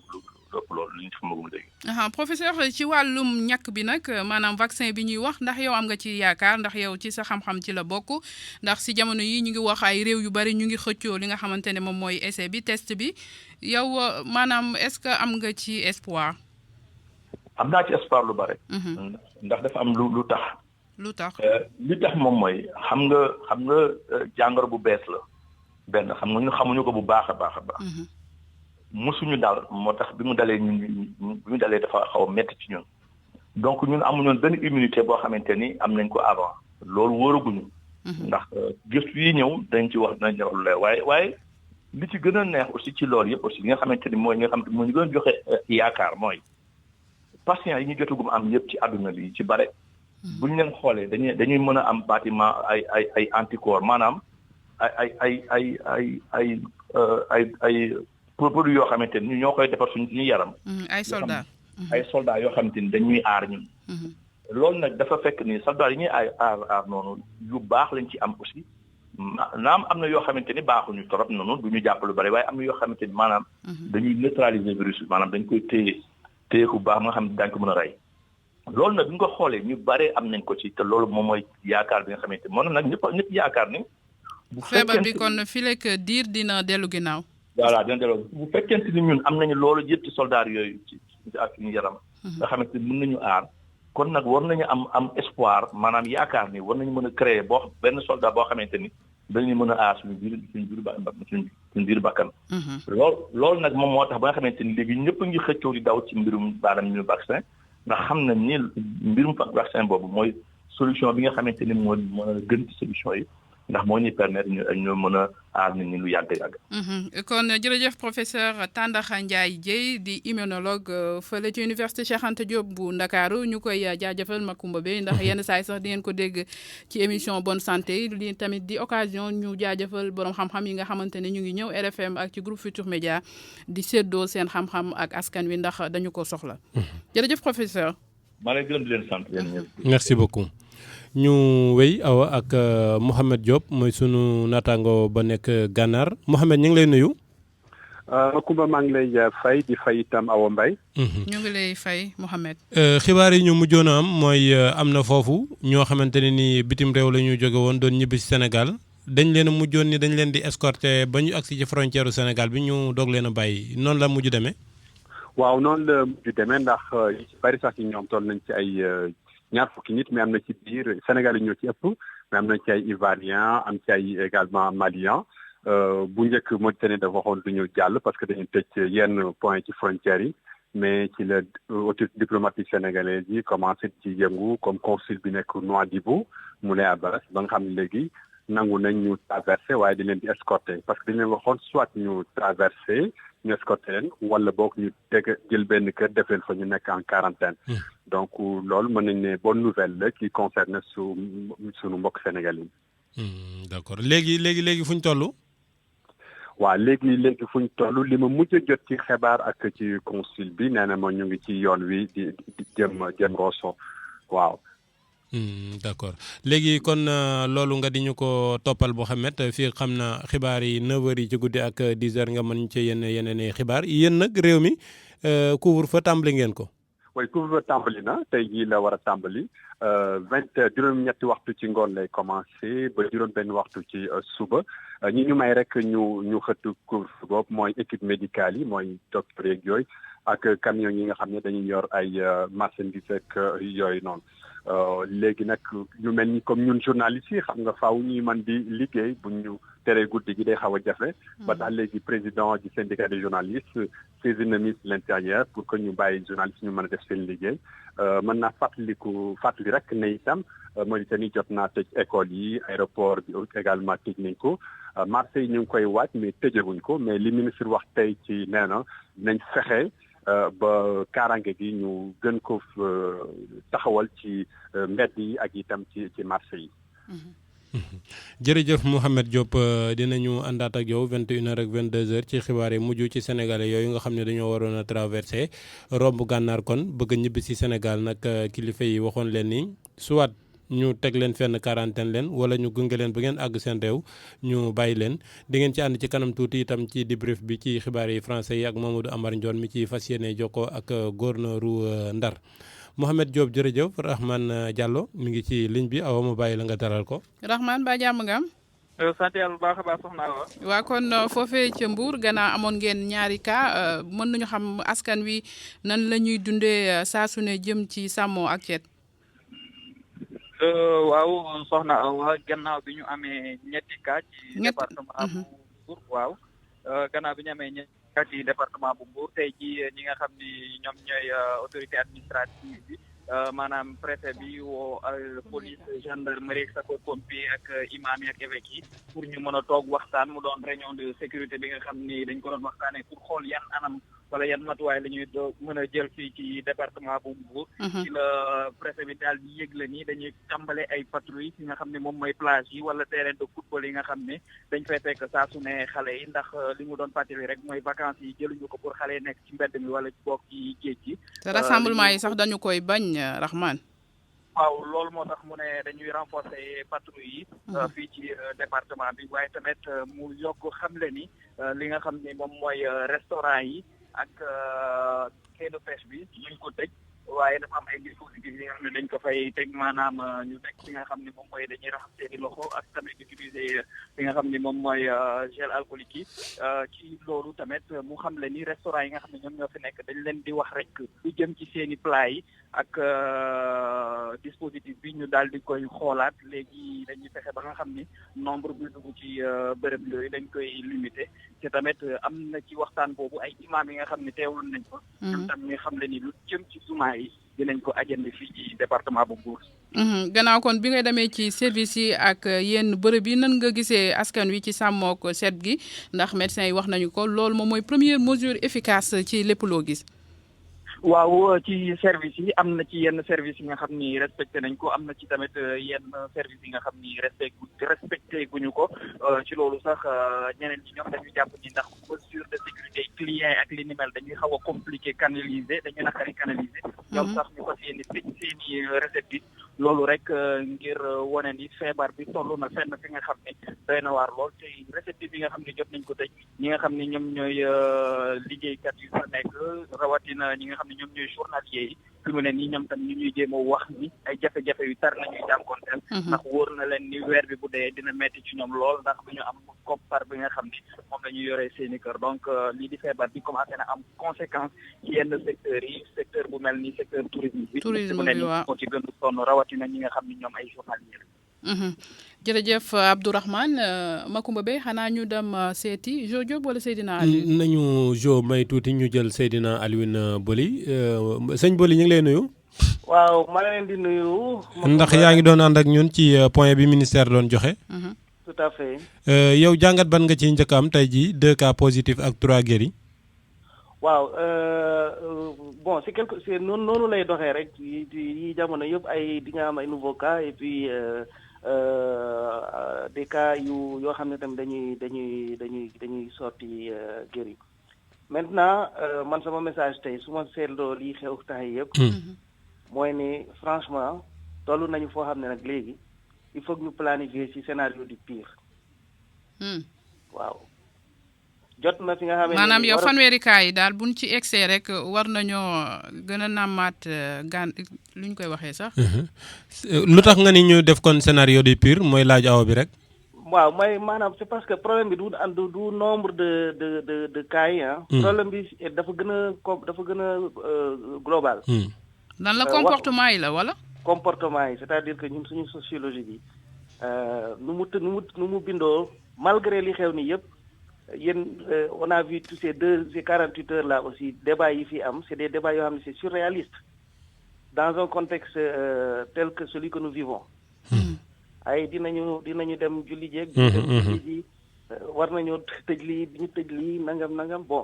loolu li ñu xamagum léegi. professeur ci wàllum ñàkk bi nag maanaam vaccin bi ñuy wax ndax yow am nga ci yaakaar ndax yow ci sa xam-xam ci la bokk ndax si jamono yi ñu ngi wax ay réew yu bari ñu ngi xëccoo li nga xamante ne moom mooy essai bi test bi yow maanaam est-ce que am nga ci espoir. am naa ci espoir lu bare. ndax dafa am lu tax. lu tax li tax moom mooy xam nga jàngoro bu bees la benn xam nga ñu xamuñu ko bu baax a baax. musuñu daal moo tax bi mu dalee dafa xaw a métti ci ñun donc ñun amuñoon benn immunité boo xamante ni am nañ ko avant loolu wóoraguñu ndax gëstu yi ñëw dañ ci wax lu leer waaye li ci gën a neex aussi ci loolu yëpp aussi li nga xamante ni mooy nga xam moo ñu gën a joxe yaakaar mooy patients yi ñu jotagum am yëpp ci àdduna bi ci bare buñ leen xoolee dañuy mën a am bâtiment ay anticorps maanaam ay produit yoo xamante ni ñoo koy defar suñu yaram. ay soldats yoo xamante ni dañuy aar ñun. loolu nag dafa fekk ni soldats yi ñuy aar noonu yu baax lañ ci am aussi naam am na yoo xamante ni baaxuñu trop noonu du ñu jàpp lu bari waaye am na yoo xamante ni maanaam. dañuy neutraliser virus bi maanaam dañ koy téye ku baax nga xam ne daañu ko mën a rey. loolu nag bu ñu ko xoolee ñu bare am nañ ko ci te loolu moom mooy yaakaar bi nga xamante ni moom nag ñëpp yaakaar ni. bu feebar bi kon fii lekk diir dina dellu ginnaaw. voilà dina delloo bu fekkente ni ñun am nañu loolu yëpp ci soldat yooyu ci ak suñu yaram. nga xamante ni mën nañu aar kon nag war nañu am espoir maanaam yaakaar ni war nañu mën a créer benn soldat boo xamante ni dañuy mën a aar suñu biir bakkan. loolu nag moom moo tax ba nga xamante ni léegi ñëpp a ngi xëccoo di daw ci mbirum ñu vaccin ndax xam na ni mbirum vaccin boobu mooy solution bi nga xamante ni moo mën a gën ci solution yi ndax moo ñuy permettre ñu mën a aar nit ñi lu yàgg. kon jërëjëf professeur Tandakha Ndiaye Dièye di immunologue fële ci université Cheikh Anta Diop bu Ndakaaru ñu koy jaajëfal Macoumba Beye ndax yenn saa yi sax di ngeen ko dégg ci émission bonne santé li tamit di occasion ñu jaajëfal borom xam-xam yi nga xamante ne ñu ngi ñëw RFM ak ci groupe Futur Média di séddoo seen xam-xam ak askan wi ndax dañu ko soxla. jërëjëf professeur. maa ngi gërëm di leen sant yéen ñëpp. merci beaucoup. ñu wéy awa ak Mouhamed Diop mooy sunu naataango ba nekk Gànnaar Mouhamed ñu ngi lay nuyu. Macoumba maa ngi lay fay di fay itam Awa Mbaye. ñu ngi lay fay Mouhamed. xibaar yi ñu mujjoon a am mooy am na foofu ñoo xamante ne ni bitim réew la ñu jóge woon doon ñibbi si Sénégal dañ leen a mujjoon ni dañ leen di escorter ba ñu agsi ci frontière u Sénégal bi ñu doog leen a bàyyi noonu la mujj demee. waaw noonu la mujj demee ndax yu ci bari sax ci ñoom toll nañ ci ay. ñaar fukki nit mais am na ci biir Sénégal yi ñoo ci ëpp mais am na ci ay Ivoiriens am ci ay également Maliens bu njëkk Mauritanie dafa waxoon du ñu jàll parce que dañu tëj yenn point ci frontières yi mais ci la autorité diplomatique sénégalaise yi commencé ci yëngu comme consul bi nekk Nouadhibou Moulay Abbas ba nga xam ne léegi nangu nañ ñu traversé waaye di leen di escorté parce que dañu leen waxoon soit ñu traversé ñu escorté leen wala boog ñu jël benn kër def leen fa ñu nekk en quarantaine donc loolu mën nañ ne bonne nouvelle la qui concerne suñu mbokk Sénégal yi. d'accord léegi fu ñu toll. waaw léegi fu ñu toll li ma mujj a jot ci xibaar ak ci consul bi nee na ma ñu ngi ci yoon wi di jëm Rosso waaw. d'accord léegi kon loolu nga di ñu ko toppal Mouhamed fii xam na xibaar yi 9h yi ci guddi ak 10h nga mën ci yeneen xibaar yéen nag réew mi couvre-feu tàmbali ngeen ko. oui couvre-feu tàmbali na tey jii la war a tàmbali juróom-ñetti waxtu ci ngoon lay commencé ba juróom-benn waxtu ci suba ñi ñu may rek ñu xëttu couvre-feu boobu mooy équipe médicale yi mooy docteur yeeg yooyu ak camion yi nga xam ne dañuy yor ay marchandises ak yooyu noonu. léegi nag ñu mel ni comme ñun journalistes yi xam nga faaw ñuy mën di liggéey bu ñu teree guddi gi day xaw a jafe. ba tax léegi président du syndicat des journalistes saisir na ministre de l'intérieur pour que ñu bàyyi journalistes ñu mën a def seen liggéey. mën naa fàttali rek ne itam Mauritanie jot naa tëj école yi aéroport bi également tëj nañ ko. Marseille ñu ngi koy waaj mais tëjaguñ ko mais li ministre wax tey ci nee na nañ fexe. ba kaaraange gi ñu gën ko taxawal ci mbedd yi ak itam ci marché yi. jërëjëf Mouhamed Diop dinañu àndaat ak yow 21h ak 22h ci xibaar yi mujj ci sénégalais yooyu nga xam ne dañoo waroon a traversé romb gànnaar kon bëgg ñibbi si Sénégal nag kilifa yi waxoon leen ni soit ñu teg leen fenn quarantaine leen wala ñu gunge leen ba ngeen àgg seen réew ñu bàyyi leen di ngeen ci ànd ci kanam tuuti itam ci débrief bi ci xibaar yi français yi ak Mamadou Amar Ndione mi ci fas yéene jokkoo ak gouverneur Ndar Mouhamed Diop jërëjëf Rahman Diallo mi ngi ci ligne bi awa ma bàyyi la nga dalal ko. Rahman ba jàmm nga am. sant yàlla bu baax a baax soxna Awa. waa kon foofee ca Mbour gannaaw amoon ngeen ñaari cas mën nañu xam askan wi nan la ñuy dundee saa su ne jëm ci sàmmoo ak ceet. waaw soxna Awa gannaaw bi ñu amee ñetti cas ci département bu Mbour waaw gannaaw bi ñu amee ñetti cas ci département bu Mbour tey ji ñi nga xam ni ñoom ñooy autorité administrative bi maanaam préfet bi woo police gendarmerie sapeur pompier ak imam yi ak évêque yi pour ñu mën a toog waxtaan mu doon réunion de sécurité bi nga xam ni dañ ko doon waxtaanee pour xool yan anam wala yan matuwaay la ñuy mën a jël fii ci département bu Mbour. ci la préfet bi daal di yëgle ni dañuy tàmbale ay patrouille yi nga xam ne moom mooy plage yi wala terrain de football yi nga xam ne dañ fay fekk saa su ne xale yi ndax li mu doon fàttali rek mooy vacances yi jëluñu ko pour xale yi nekk ci mbedd mi wala ci bokk ci géej gi. te rassemblement yi sax dañu koy bañ Rahman. waaw loolu moo tax mu ne dañuy renforcer patrouille yi fii ci département bi waaye tamit mu yokk xamle ni li nga xam ne moom mooy restaurant yi ak quai de pêche bi ñu ko tëj waaye dafa am ay dispositifs yi nga xam ne dañ ko fay teg maanaam ñu teg li nga xam ne moom mooy dañuy raxas seeni loxo ak tamit utiliser li nga xam ne moom mooy gel alcoolique yi ci loolu tamit mu xam le ni restaurant yi nga xam ne ñoom ñoo fi nekk dañ leen di wax rek lu jëm ci seeni plat yi ak dispositif bi ñu daal di koy xoolaat léegi dañuy fexe ba nga xam ni nombre bi dugg ci bërëb yooyu dañ koy limiter te tamit am na ci waxtaan boobu ay imam yi nga xam ne teewoon nañ ko ñoom tam ñu xam le ni lu jëm ci jumaa yi dinañ ko ajandi fii ci département bu Mbour. gannaaw kon bi nga demee ci service yi ak yenn bërëb yi nan nga gisee askan wi ci sàmmook set gi ndax médecins yi wax nañu ko loolu moom mooy première mesure efficace ci lépp loo gis. waaw ci service yi am na ci yenn service yi nga xam ni respecté nañ ko am na ci tamit yenn service yi nga xam ni respecté guñu ko ci loolu sax ñeneen ñi ñoom dañuy jàpp ni ndax mesure de sécurité client ak li ni mel dañuy xaw a compliqué canaliser dañuy naqari canaliser ñoom sax ñu fas yéene tëj seeni recette yi loolu rek ngir wane ni feebar bi toll na fenn fi nga xam ne doy na waar lool te recette bi nga xam ne jot nañ ko tëj ñi nga xam ne ñoom ñooy liggéeykat yu fa nekk rawatina ñi nga xam ñoom ñooy journalier yi fi mu ne nii ñoom tam ñu ñuy jéem a wax ni ay jafe-jafe yu tar la ñuy jànkoonteel ndax wóor na leen ni weer bi bu dee dina metti ci ñoom lool ndax du ñu am koppar bi nga xam ni moom la ñuy yoree seeni kër donc lii di feebar bi commencé na am conséquence ci yenn secteurs yi secteur bu mel ni secteur tourisme bi mu ne nii moo ci gën a sonn rawatina ñi nga xam ni ñoom ay journalier jërëjëf Abdourahmane Macoumba Beye xanaa ñu dem seeti Jo Diop wala Seydina Alioune. nañu Jo may tuuti ñu jël Seydina Alioune Boli sëñ Boli ñu ngi lay nuyu. waaw maa leen di nuyu. ndax yaa ngi doon ànd ak ñun ci point bi ministère doon joxe. tout à fait. yow jàngat ban nga ci njëkk am tey jii 2 cas positifs ak 3 guéris. waaw bon c'est noonu lay doxee rek yi jamono yëpp ay di nga am ay nouveaux cas et puis. des cas yoo xam ne tamit dañuy sorti guéri maintenant man sama message tey su ma seetloo lii xew temps yi yëpp mooy ne franchement toll nañu foo xam ne nag léegi il faut que ñu planifier ci scénario du pire waaw jot na fi nga xam ne maanaam yow fanweeri cas yi daal buñ ci excès rek war nañoo gën a nàmmaat lu ñu koy waxee sax. lu tax nga ni ñu def kon scénario du pire mooy laaj aw bi rek. waaw mooy maanaam c'est parce que problème bi du nombre de cas yi problème bi dafa gën a global. lan la comportement yi la wala. comportement yi c'est-à-dire que ñun suñu sociologie bi nu mu bindoo malgré li xew ni yëpp. on a vu tous ces 48 heures là aussi débats yi fi am c'est des débats yoo xam ne c'est surréaliste dans un contexte tel que celui que nous vivons ay dinañu dem julli jeeg julli ji war nañoo tëj lii ñu tëj lii nangam bon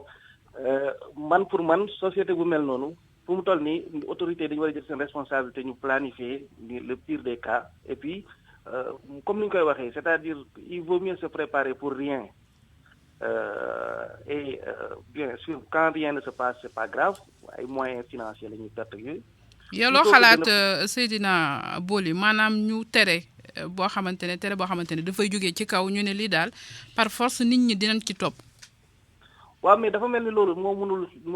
man pour man société bu mel noonu fu mu toll nii autorité dañu war a jël seen responsabilité ñu planifier le pire des cas et puis comme ni ñu koy waxee c'est-à-dire il vaut mieux se préparer pour rien et bien sûr quand rien ne se passe c'est pas grave ay moyens financiers la ñuy perte yooyu. yow loo xalaat Seydina Boli maanaam ñu tere boo xamante ne dafay jógee ci kaw ñu ne lii daal par force nit ñi dinañ ci topp. waaw mais dafa mel ni loolu moo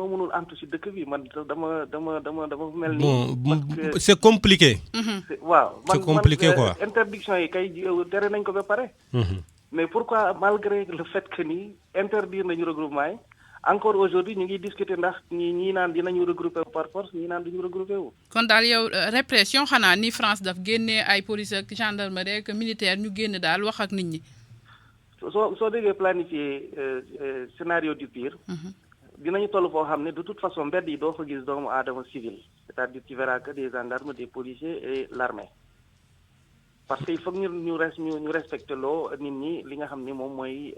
mënul antu ci dëkk bi man dama mel ni. bon c'est compliqué. waaw c'est compliqué quoi. interdiction yi kay tere nañ ko ba pare. mais pourquoi malgré le fait que ni interdire nañu regroupement yi encore aujourd'hui ñu ngi discuter ndax ñii naan dinañu regrouper par force ñii naan duñu regrouper wu. kon daal yow répression xanaa ni France daf génnee ay police ak gendarmerie ak militaire ñu génn daal wax ak nit ñi. soo déggee planifier scénario du pire. dinañu toll foo xam ne de toute façon mbedd yi doo fa gis doomu aadama civil c'est-à-dire tu verras que des gendarmes des policiers et l'armée parce que il faut que ñu respecter loo nit ñi li nga xam ni moom mooy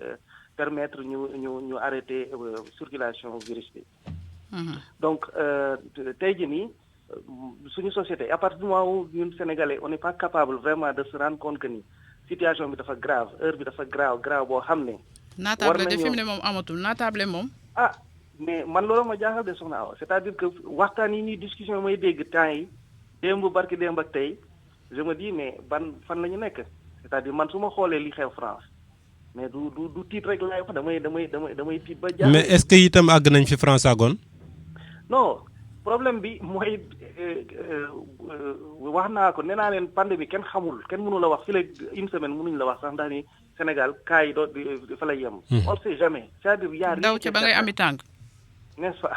permettre ñu arrêter circulation virus bi. donc tey jii nii suñu société à partir du moment où ñun Sénégalais on n'est pas capable vraiment de se rendre compte que ni situation bi dafa grave heure bi dafa grave boo xam ne. naatable de fi mu ne moom amatul naatable moom. ah mais man loolu ma jaaxal de soxna Awa c'est-à-dire que waxtaan yi ñuy discussion mooy dégg temps yi démb barki démb ak tey. je me dis mais fan la ñu nekk c'est-à-dire man su ma xoolee li xew France mais du tiit rek laay wax damay tiit ba. mais est-ce que itam àgg nañ fi France àggoon. non problème bi mooy wax naa ko nee naa leen pandémie kenn xamul kenn mënu la wax fi la une semaine mënuñ la wax sax ndax ni Sénégal cas yi fa lay yem. on sait jamais c'est-à-dire y a daw ca ba ngay ami tàng. n'est-ce pas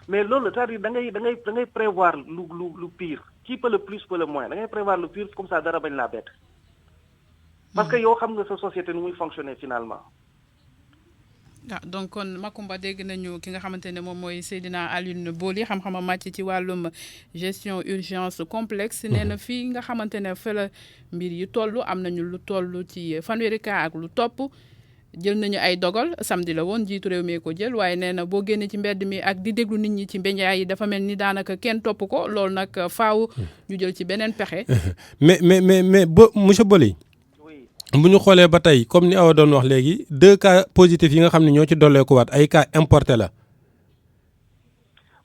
mais loolu c'est-à-dire da ngay prévoir lu pire qui peut le plus peut le moins da ngay prévoir le pire comme ça dara bañ laa bett. parce que yow xam nga sa société nu muy fonctionner finalement. donc kon Macoumba dégg nañu ki nga xamante ne moom mooy Seydina Alioune Boli xam-xama màcc ci wàllum gestion urgence complexe nee na fii nga xamante ne fa la mbir yi toll am nañu lu toll ci fanweeri cas ak lu topp jël nañu ay dogal samedi la woon jiitu réew mi ko jël waaye nee na boo génnee ci mbedd mi ak di déglu nit ñi ci mbénjaay yi dafa mel ni daanaka kenn topp ko loolu nag faaw ñu jël ci beneen pexe. mais monsieur Boli. bu ñu xoolee ba tey comme ni Awa doon wax léegi 2 cas positifs yi nga xam ne ñoo ci dolleeku waat ay cas importé la.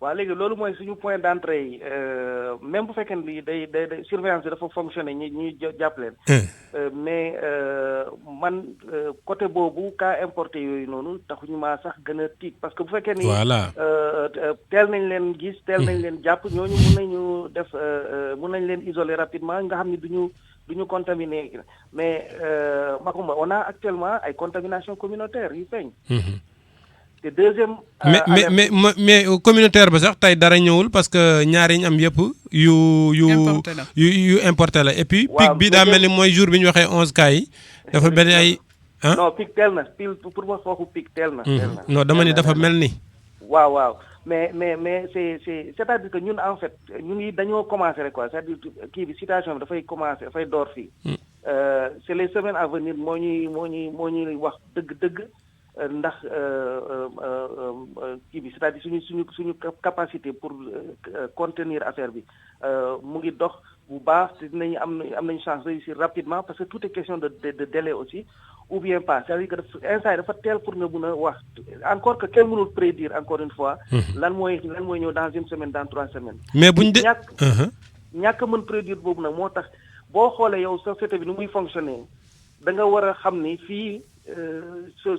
waaw léegi loolu mooy suñu point d'entrée yi même bu fekkee ni day surveillance bi dafa fonctionner ñuy jàpp leen. mais man côté boobu cas importé yooyu noonu taxuñu maa sax gën a tiit parce que bu fekkee ni. voilà teel nañ leen gis teel nañ leen jàpp ñooñu mun nañ leen isoler rapidement nga xam ni duñu contaminé mais Macoumba on a actuellement ay contamination communautaire yu feeñ. te deuxième. mais communautaire ba sax tey dara ñëwul parce que ñaar yi ñu am yëpp yu importé la et puis. pic bi daa mel ni mooy jour bi ñu waxee 11 cas yi. dafa mel ni ay. non pic teel na pour wax foofu pic teel na. non dama ni dafa mel ni. waaw mais c'est-à-dire que ñun en fait ñu ngi dañoo commencer rek quoi c'est-à-dire kii bi situation bi dafay door fii. c'est les semaines à venir moo ñuy wax dëgg ndax kii bi c'est-à-dire suñu capacité pour contenir affaire bi mu ngi dox bu baax te dinañu am nañu chance réussir rapidement parce que tout est question de délai aussi. ou bien pas c'est-à-dire que instant dafa teel pour nga mun a wax encore que kenn mënul prédire encore une fois. lan mooy ñëw dans une semaine dans 3 semaines. mais buñ de ñàkk mën prédire boobu nag moo tax boo xoolee yow société bi nu muy fonctionner da nga war a xam ni fii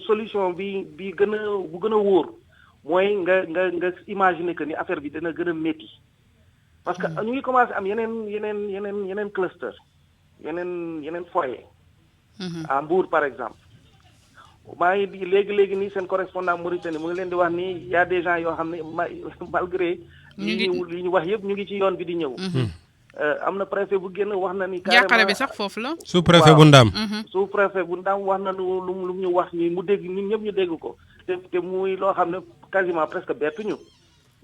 solution bi bu gën a wóor mooy nga imaginer que ni affaire bi dina gën a métti parce que ñu ngi commencé am yeneen cluster yeneen foyer. à Mbour par exemple maa ngi léegi nii seen correspondant Mauritanie mu ngi leen di wax ni y a des gens yoo xam ne malgré li ñu wax yëpp ñu ngi ci yoon bi di ñëw. am na préfet bu génn wax na ni. jàqare bi sax foofu la. sous préfet bu Ndam. sous préfet bu Ndam wax na lu ñu wax ni mu dégg ñun ñëpp ñu dégg ko te muy loo xam ne quasiment presque bettuñu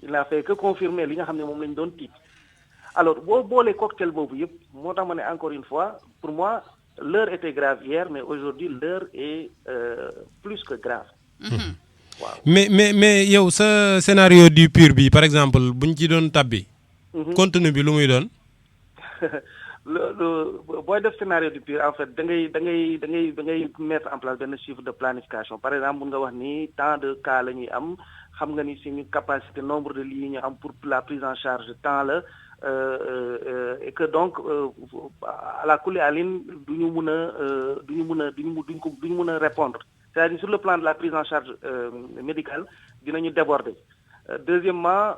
il n'a fait que confirmer li nga xam ne moom lañ doon tiit alors boo boolee cocktail boobu yëpp moo tax ma ne encore une fois pour moi. L'heure était grave hier mais aujourd'hui l'heure est plus que grave. waaw mais yow sa scénario du pur bi par exemple buñ ci doon tabbi. contenu bi lu muy doon. booy def scénario du pur en fait da ngay mettre en place benn chiffre de planification par exemple mun nga wax ni tant de cas la ñuy am xam nga ni suñu capacité nombre de lits yi ñu am pour la prise en charge temps la. Et que donc à la kulli aline duñu mun a répondre c'est-à-dire sur le plan de la prise en charge médicale dinañu déborder deuxièmement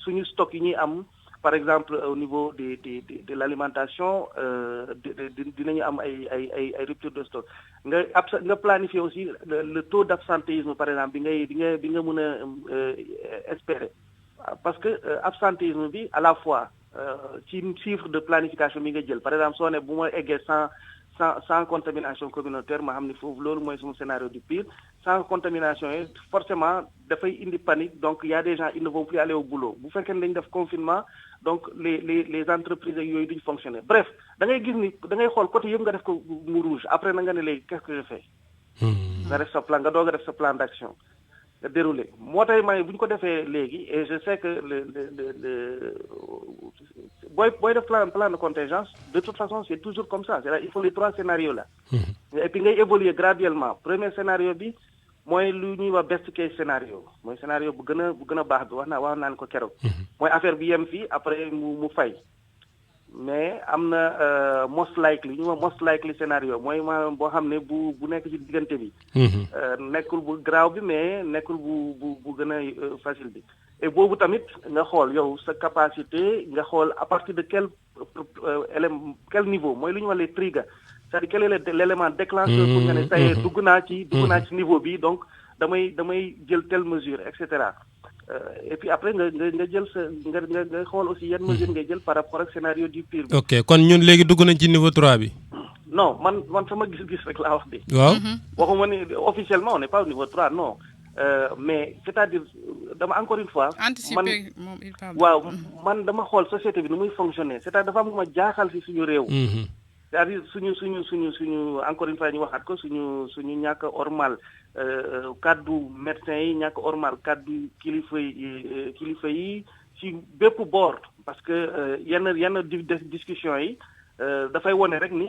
suñu stock yi ñuy am par exemple au niveau de l'alimentation dinañu am ay rupture de stock nga planifier aussi le taux d'absentéisme par exemple bi nga mun a espérer parce que absentéisme bi à la fois ci chiffre de planification bi nga jël par exemple soo ne bu ma eggee sans contamination communautaire ma xam ni foofu loolu mooy sama scénario du pire sans contamination yi forcément dafay indi panique donc y a des gens ils ne vont plus aller au boulot bu fekkee ne dañu def confinement donc les entreprises yooyu duñ fonctionner bref da ngay gis ni da ngay xool côté yëpp nga def ko mu rouge après na nga ne léegi qu'est-ce que je fais nga def sa plan nga doog a def sa plan d'action nga déroulé moo tax may bu ñu ko defee léegi et je sais que booy def plan de contingence de toute façon c'est toujours comme ça c'est-à-dire il faut les 3 scénarios là et puis ngay évoluer graduellement premier scénario bi mooy lu ñuy wax best case scénario mooy scénario bu gën a baax bi wax naan ko keroog mooy affaire bi yem fii après mu fay mais am na most likely ñu wax most likely scénario mooy maanaam boo xam ne bu nekk ci diggante bi nekkul bu graaw bi mais nekkul bu gën a facile bi et boobu tamit nga xool yow sa capacité nga xool à partir de quel niveau mooy lu ñu wax les triggers c'est-à-dire quel est l'élément déclencheur pour nga ne tey dugg naa ci niveau bi donc damay jël telle mesure et cetera et puis après nga jël sa nga xool aussi yan mesure ngay jël par rapport ak scénario du pire bi. ok kon ñun léegi dugg nañ ci niveau 3 bi. non man sama gis-gis rek laa wax bi. waaw waxuma ni officiellement on n'est pas au niveau 3 non mais c'est-à-dire dama encore une fois. anticiper waaw man dama xool société bi nu muy fonctionner c'est-à-dire dafa am lu ma jaaxal ci suñu réew. c'est-à-dire suñu encore une fois ñu waxaat ko suñu ñàkk ormal kaddu médecin yi ñàkk ormal kaddu kilifa yi ci bépp boor parce que yenn discussion yi dafay wone rek ni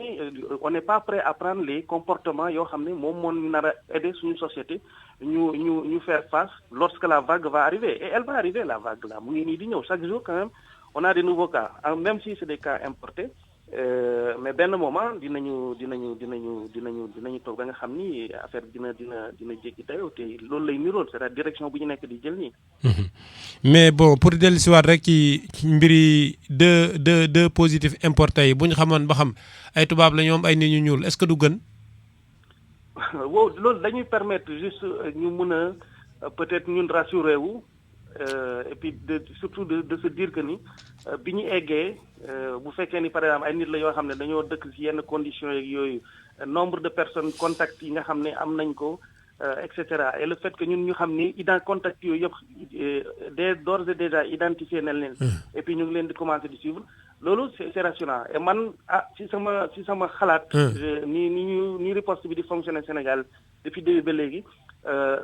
on n'est pas prêt à prendre les comportements yoo xam ne moom moo nar a aider suñu société ñu faire face lorsque la vague va arriver et elle va arriver la vague là mu ngi nii di ñëw chaque jour quand même on a des nouveaux cas même si c'est des cas importés. Mais benn moment dinañu toog ba nga xam ni affaire dina jéggi dayoo te loolu lay niroon c'est la direction bu ñu nekk di jël nii. mais bon pour dellusiwaat rek ci mbiri deux positifs importés yi bu ñu xamoon ba xam ay tubaab la ñoom ay nit ñu ñuul est-ce que du gën. wow loolu dañuy permettre juste ñu mun a peut-être ñun rassurer wu. Et puis surtout de se dire que ni bi ñu eggee bu fekkee ni par exemple ay nit la yoo xam ne dañoo dëkk ci yenn conditions yeeg yooyu nombre de personnes contacts yi nga xam ne am nañ ko et cetera et le fait que ñun ñu xam ni contact yooyu yëpp d'ores et déjà identifié nañ leen et puis ñu ngi leen di commencer di suivre loolu c'est rassurant et man ci sama xalaat ni riposte bi di fonctionner Sénégal depuis début ba léegi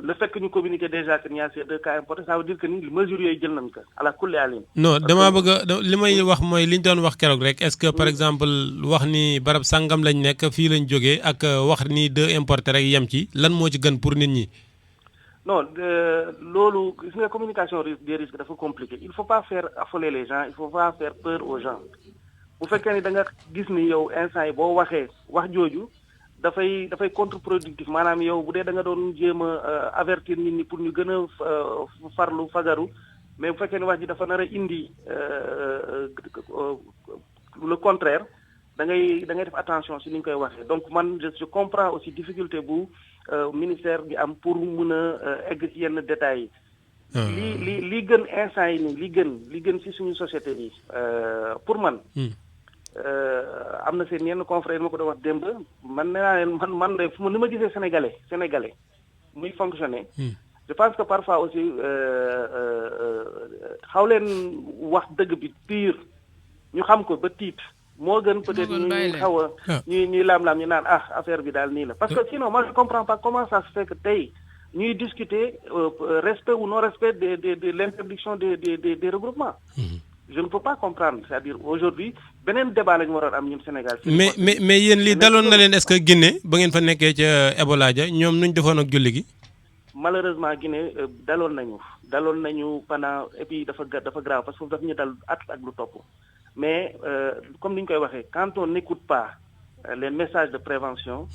le fait que ñu communiquer déjà que y a ces 2 cas importés ça veut dire que ni mesures yooyu jël nañ ko ala kulli alin. non damaa bëgg li may wax mooy li ñu doon wax keroog rek est-ce que par exemple wax ni barab sangam lañ nekk fii lañ jógee ak wax ni 2 importés rek yem ci lan moo ci gën pour nit ñi. non loolu gis nga communication des risques dafa compliqué il faut pas faire affoler les gens il faut pas faire peur aux gens bu fekkee ni da nga gis ni yow instant yi boo waxee wax jooju. dafay contre-productif maanaam yow bu dee da nga doon jéem a avertir nit ñi pour ñu gën a farlu fagaru mais bu fekkee ne wax ji dafa nar a indi le contraire da ngay def attention si ni ñu koy waxee donc man je comprends aussi difficulté bu ministère bi am pour mun a egg ci yenn détails yi. li gën instant yi nii li gën ci suñu société bi pour man. am na seen yenn confrères ma ko doon wax démb man nee naa leen man de ni ma gisee sénégalais muy fonctionner. je pense que parfois aussi xaw leen wax dëgg bi pire ñu xam ko ba tiit moo gën peut-être ñu xaw a ñuy laam-laam ñu naan affaire bi daal nii la parce que sinon moi je comprends pas comment ça se fait que tey ñuy discuter respect ou non respect de l'interdiction des regroupements. Je ne peux pas comprendre c'est-à-dire aujourd'hui beneen débat lañu waroon am ñun Sénégal. mais yéen lii daloon na leen est-ce que Guinée ba ngeen fa nekkee ca Ebola ja ñoom nuñ defoon ak julli gi. malheureusement Guinée daloon nañu pendant et puis dafa grave parce que daf ñu dal at ak lu topp mais comme ni ñu koy waxee quand on n'écoute pas les messages de prévention.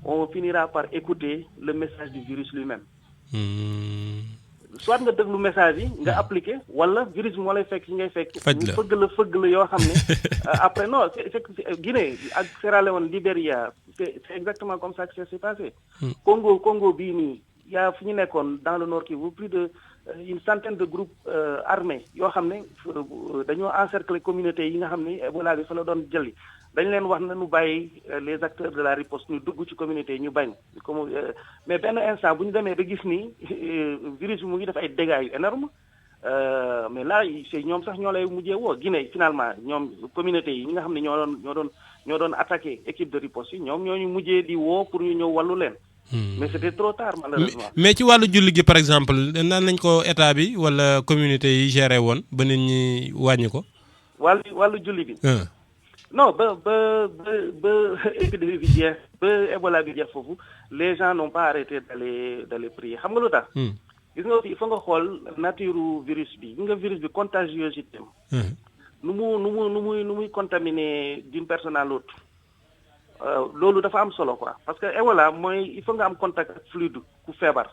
On finira par écouter le message du virus lui-même. soit nga déglu message yi nga appliqué wala virus bi moo lay fekk ci ngay fekk. ñu fëgg la yoo xam ne après non c'est Guinée ak Sierra Leone Libéria c'est exactement comme ça que ça s'est passé. Congo bii nii yaa fi ñu nekkoon dans le nord Kivu plus de une centaine de groupes armés yoo xam ne dañoo encercler communauté yi nga xam ne Ebola bi fa la doon jëli. dañ leen wax na ñu bàyyi les acteurs de la riposte ñu dugg ci communauté ñu bañ comme mais benn instant bu ñu demee ba gis ni virus bi mu ngi def ay dégâts yu énorme mais là c'est ñoom sax ñoo lay mujjee woo Guinée finalement ñoom communauté yi ñi nga xam ne ñoo doon attaqué équipe de riposte yi ñoom ñoo ñu mujjee di woo pour ñu ñëw wàllu leen. mais c'était trop tard malheureusement. mais ci wàllu julli gi par exemple naan nañ ko état bi wala communauté yi géré woon ba nit ñi wàññi ko. wàllu julli bi. non ba épidémie bi jeex ba Ebola bi jeex foofu les gens n'ont pas arrêté d'aller prier xam nga lu tax. gis nga il faut nga xool nature virus bi gis nga virus bi contagiosité nu muy contaminer d'une personne à l'autre loolu dafa am solo quoi parce que Ebola mooy il faut nga am contact ak fluide ku feebar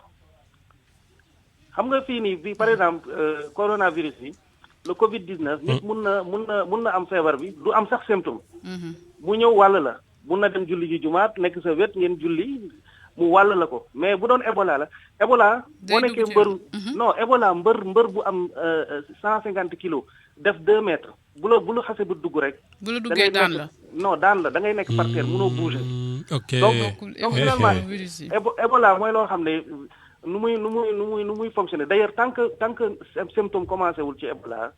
xam nga fii nii bi par exemple coronavirus bi le Covid 19. nit mun na am feebar bi du am sax symptôme. mu ñëw wàll la mun na dem julli ji jumaat nekk sa wet ngeen julli mu wàll la ko mais bu doon Ebola la Ebola. boo nekkee mbëru non Ebola mbër bu am 150 kilos def 2 mètres bu la xasee ba dugg rek. bu la duggee daan la non daan la da ngay nekk par terre mënoo bouger. ok donc finalement Ebola mooy loo xam ne. nu muy fonctionner d'ailleurs tant que symptôme commencé wul ci Ebola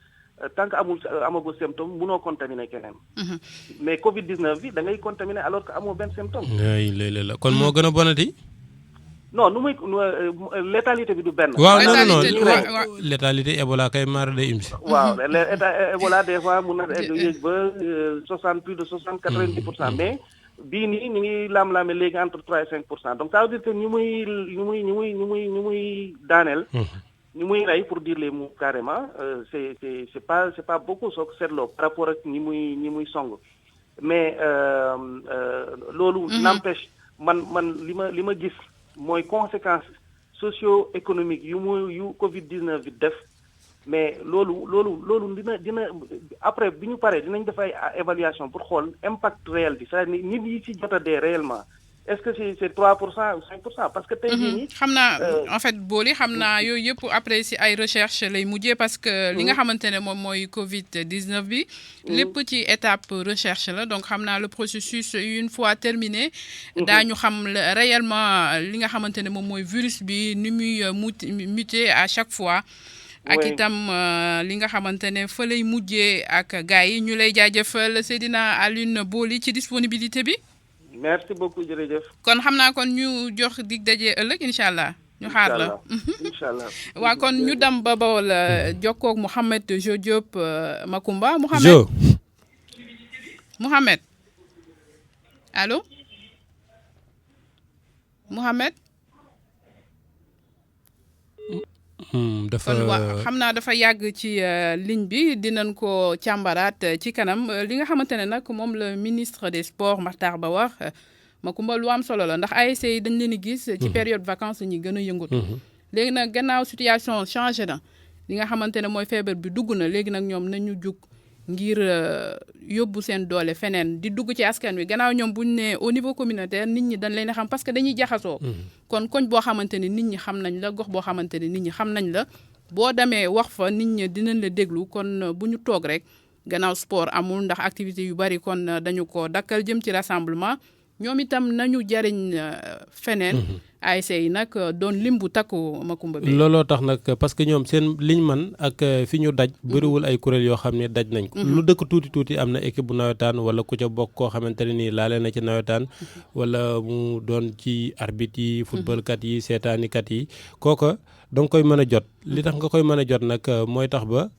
tant que amagul symptôme munoo contaminer keneen. mais Covid 19 bi da ngay contaminer alors que amoo benn symptôme. léeg-léeg la kon moo gën a bonati. non nu muy létalité bi du benn. waaw non létalité Ebola kay maar day im si. waaw Ebola des fois mun na yéeg ba 60 plus de 90%. mais bii nii ñu ngi laam-laame léegi entre 3 et 5%. donc ça veut dire que ñu muy daaneel. ñu muy rey pour dire les mots carrément c'est pas beaucoup soo ko seetloo par rapport ak ñi muy song mais loolu n'empêche man li ma gis mooy conséquences socio-économiques yu Covid 19 bi def mais loolu dina après bi ñu paree dinañ def ay évaluation pour xool impact réel bi c'est-à-dire nit yi ci jot a dee réellement est-ce que c'est 3% ou 5% parce que tey jii nii. xam naa en fait booli xam naa yooyu yëpp après si ay recherche lay mujjee parce que li nga xamante ne moom mooy Covid 19 bi. lépp ci étape recherche la donc xam naa le processus une fois terminé. daañu xam réellement li nga xamante ne moom mooy virus bi ni muy muté à chaque fois. ak itam li nga xamante ne fa lay mujjee ak gars yi ñu lay jaajëfal Seydina Alioune Boly ci disponibilité bi. merci beaucoup jërëjëf. kon xam naa kon ñu jox dig daje ëllëg incha allah. ñu xaar la incha allah. waaw kon ñu dem ba Bawol jokkoog Mouhamed Jo Diop Makumba. Mouhamed allo Mouhamed. dafa xam naa dafa yàgg ci ligne bi dinañ ko càmbaraat ci kanam li nga xamante ne nag moom la ministre des sports Makhtar Ba wax Makumba lu am solo la ndax ASC yi dañ leen di gis. ci période vacances la ñuy gën a yëngatu. léegi nag gannaaw situation changé na li nga xamante ne mooy feebar bi dugg na léegi nag ñoom nañu jug ngir yóbbu seen doole feneen di dugg ci askan wi gannaaw ñoom buñ ne au niveau communautaire nit ñi dañ leen a xam parce que dañuy jaxasoo. kon koñ boo xamante ne nit ñi xam nañ la gox boo xamante ne nit ñi xam nañ la boo demee wax fa nit ñi dinañ la déglu kon bu ñu toog rek gannaaw sport amul ndax activité yu bari kon dañu ko dakkal jëm ci rassemblement ñoom itam nañu jariñ feneen. ASC yi nag doon lim bu takku Makumba bi. looloo tax nag parce que ñoom seen liñ man ak fi ñu daj. bëriwul ay kuréel yoo xam ne daj nañ ko. lu dëkk tuuti am na équipe bu nawetaan wala ku ca bokk koo xamante ne nii laale na ci nawetaan wala mu doon ci arbitre yi football kat yi seetaanikat yi kooka danga koy mën a jot. li tax nga koy mën a jot nag mooy tax ba.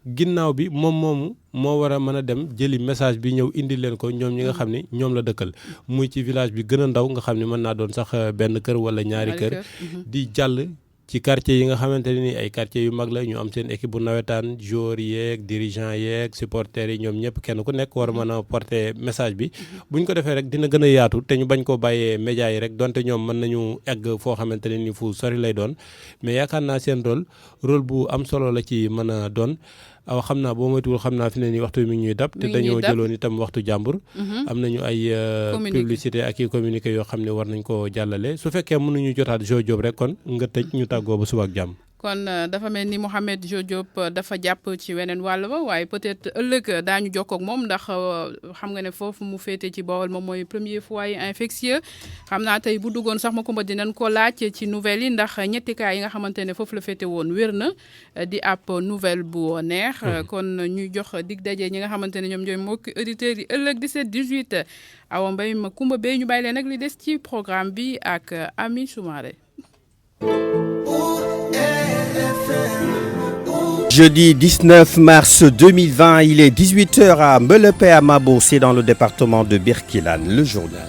ginnaaw bi moom moomu moo war a mën a dem jëli message bi ñëw indi leen ko ñoom ñi nga xam ne ñoom la dëkkal muy ci village bi gën a ndaw nga xam ne mën naa doon sax benn kër wala ñaari kër di jàll ci quartier yi nga xamante ne ni ay quartier yu mag la ñu am seen équipe bu nawetaan joueurs yeeg dirigeants yeeg supporters yi ñoom ñëpp kenn ku nekk war a mën a porter message bi buñ ko defee rek dina gën a yaatu te ñu bañ koo bàyyee médias yi rek donte ñoom mën nañu egg foo xamante ne ni fu sori lay doon mais yaakaar naa seen rôle bu am solo la ci mën a doon aw xam naa boo moytuwul xam naa fi ne nii waxtu mi ñuy dab te dañoo jëloon itam waxtu jàmbur am nañu ay publicité ak i communiqué yoo xam ne war nañ ko jàllale su fekkee mënuñu jotaat Jo Diop rek kon nga tëj ñu tàggoo ba suba ak jàmm kon dafa mel ni Mouhamed Jo Diop dafa jàpp ci weneen wàll ba waaye peut-être ëllëg daañu jokkoo ak moom ndax xam nga ne foofu mu féete ci Bawol moom mooy premier foyer infectieux xam naa tey bu duggoon sax Makumba dinañ ko laaj ci nouvelle yi ndax ñetti cas yi nga xamante ne foofu la féete woon wér na di ab nouvelle bu neex kon ñuy jox dig daje ñi nga xamante ne ñoom ñooy mbokki auditeurs yi ëllëg 17-18 Awa Mbaye Makumba Bey ñu bàyyi leen nag li des ci programme bi ak Ami Soumaré. Jeudi 19 mars 2020, il est 18h à Melepe à Mabo, c'est dans le département de Birkilane, le journal.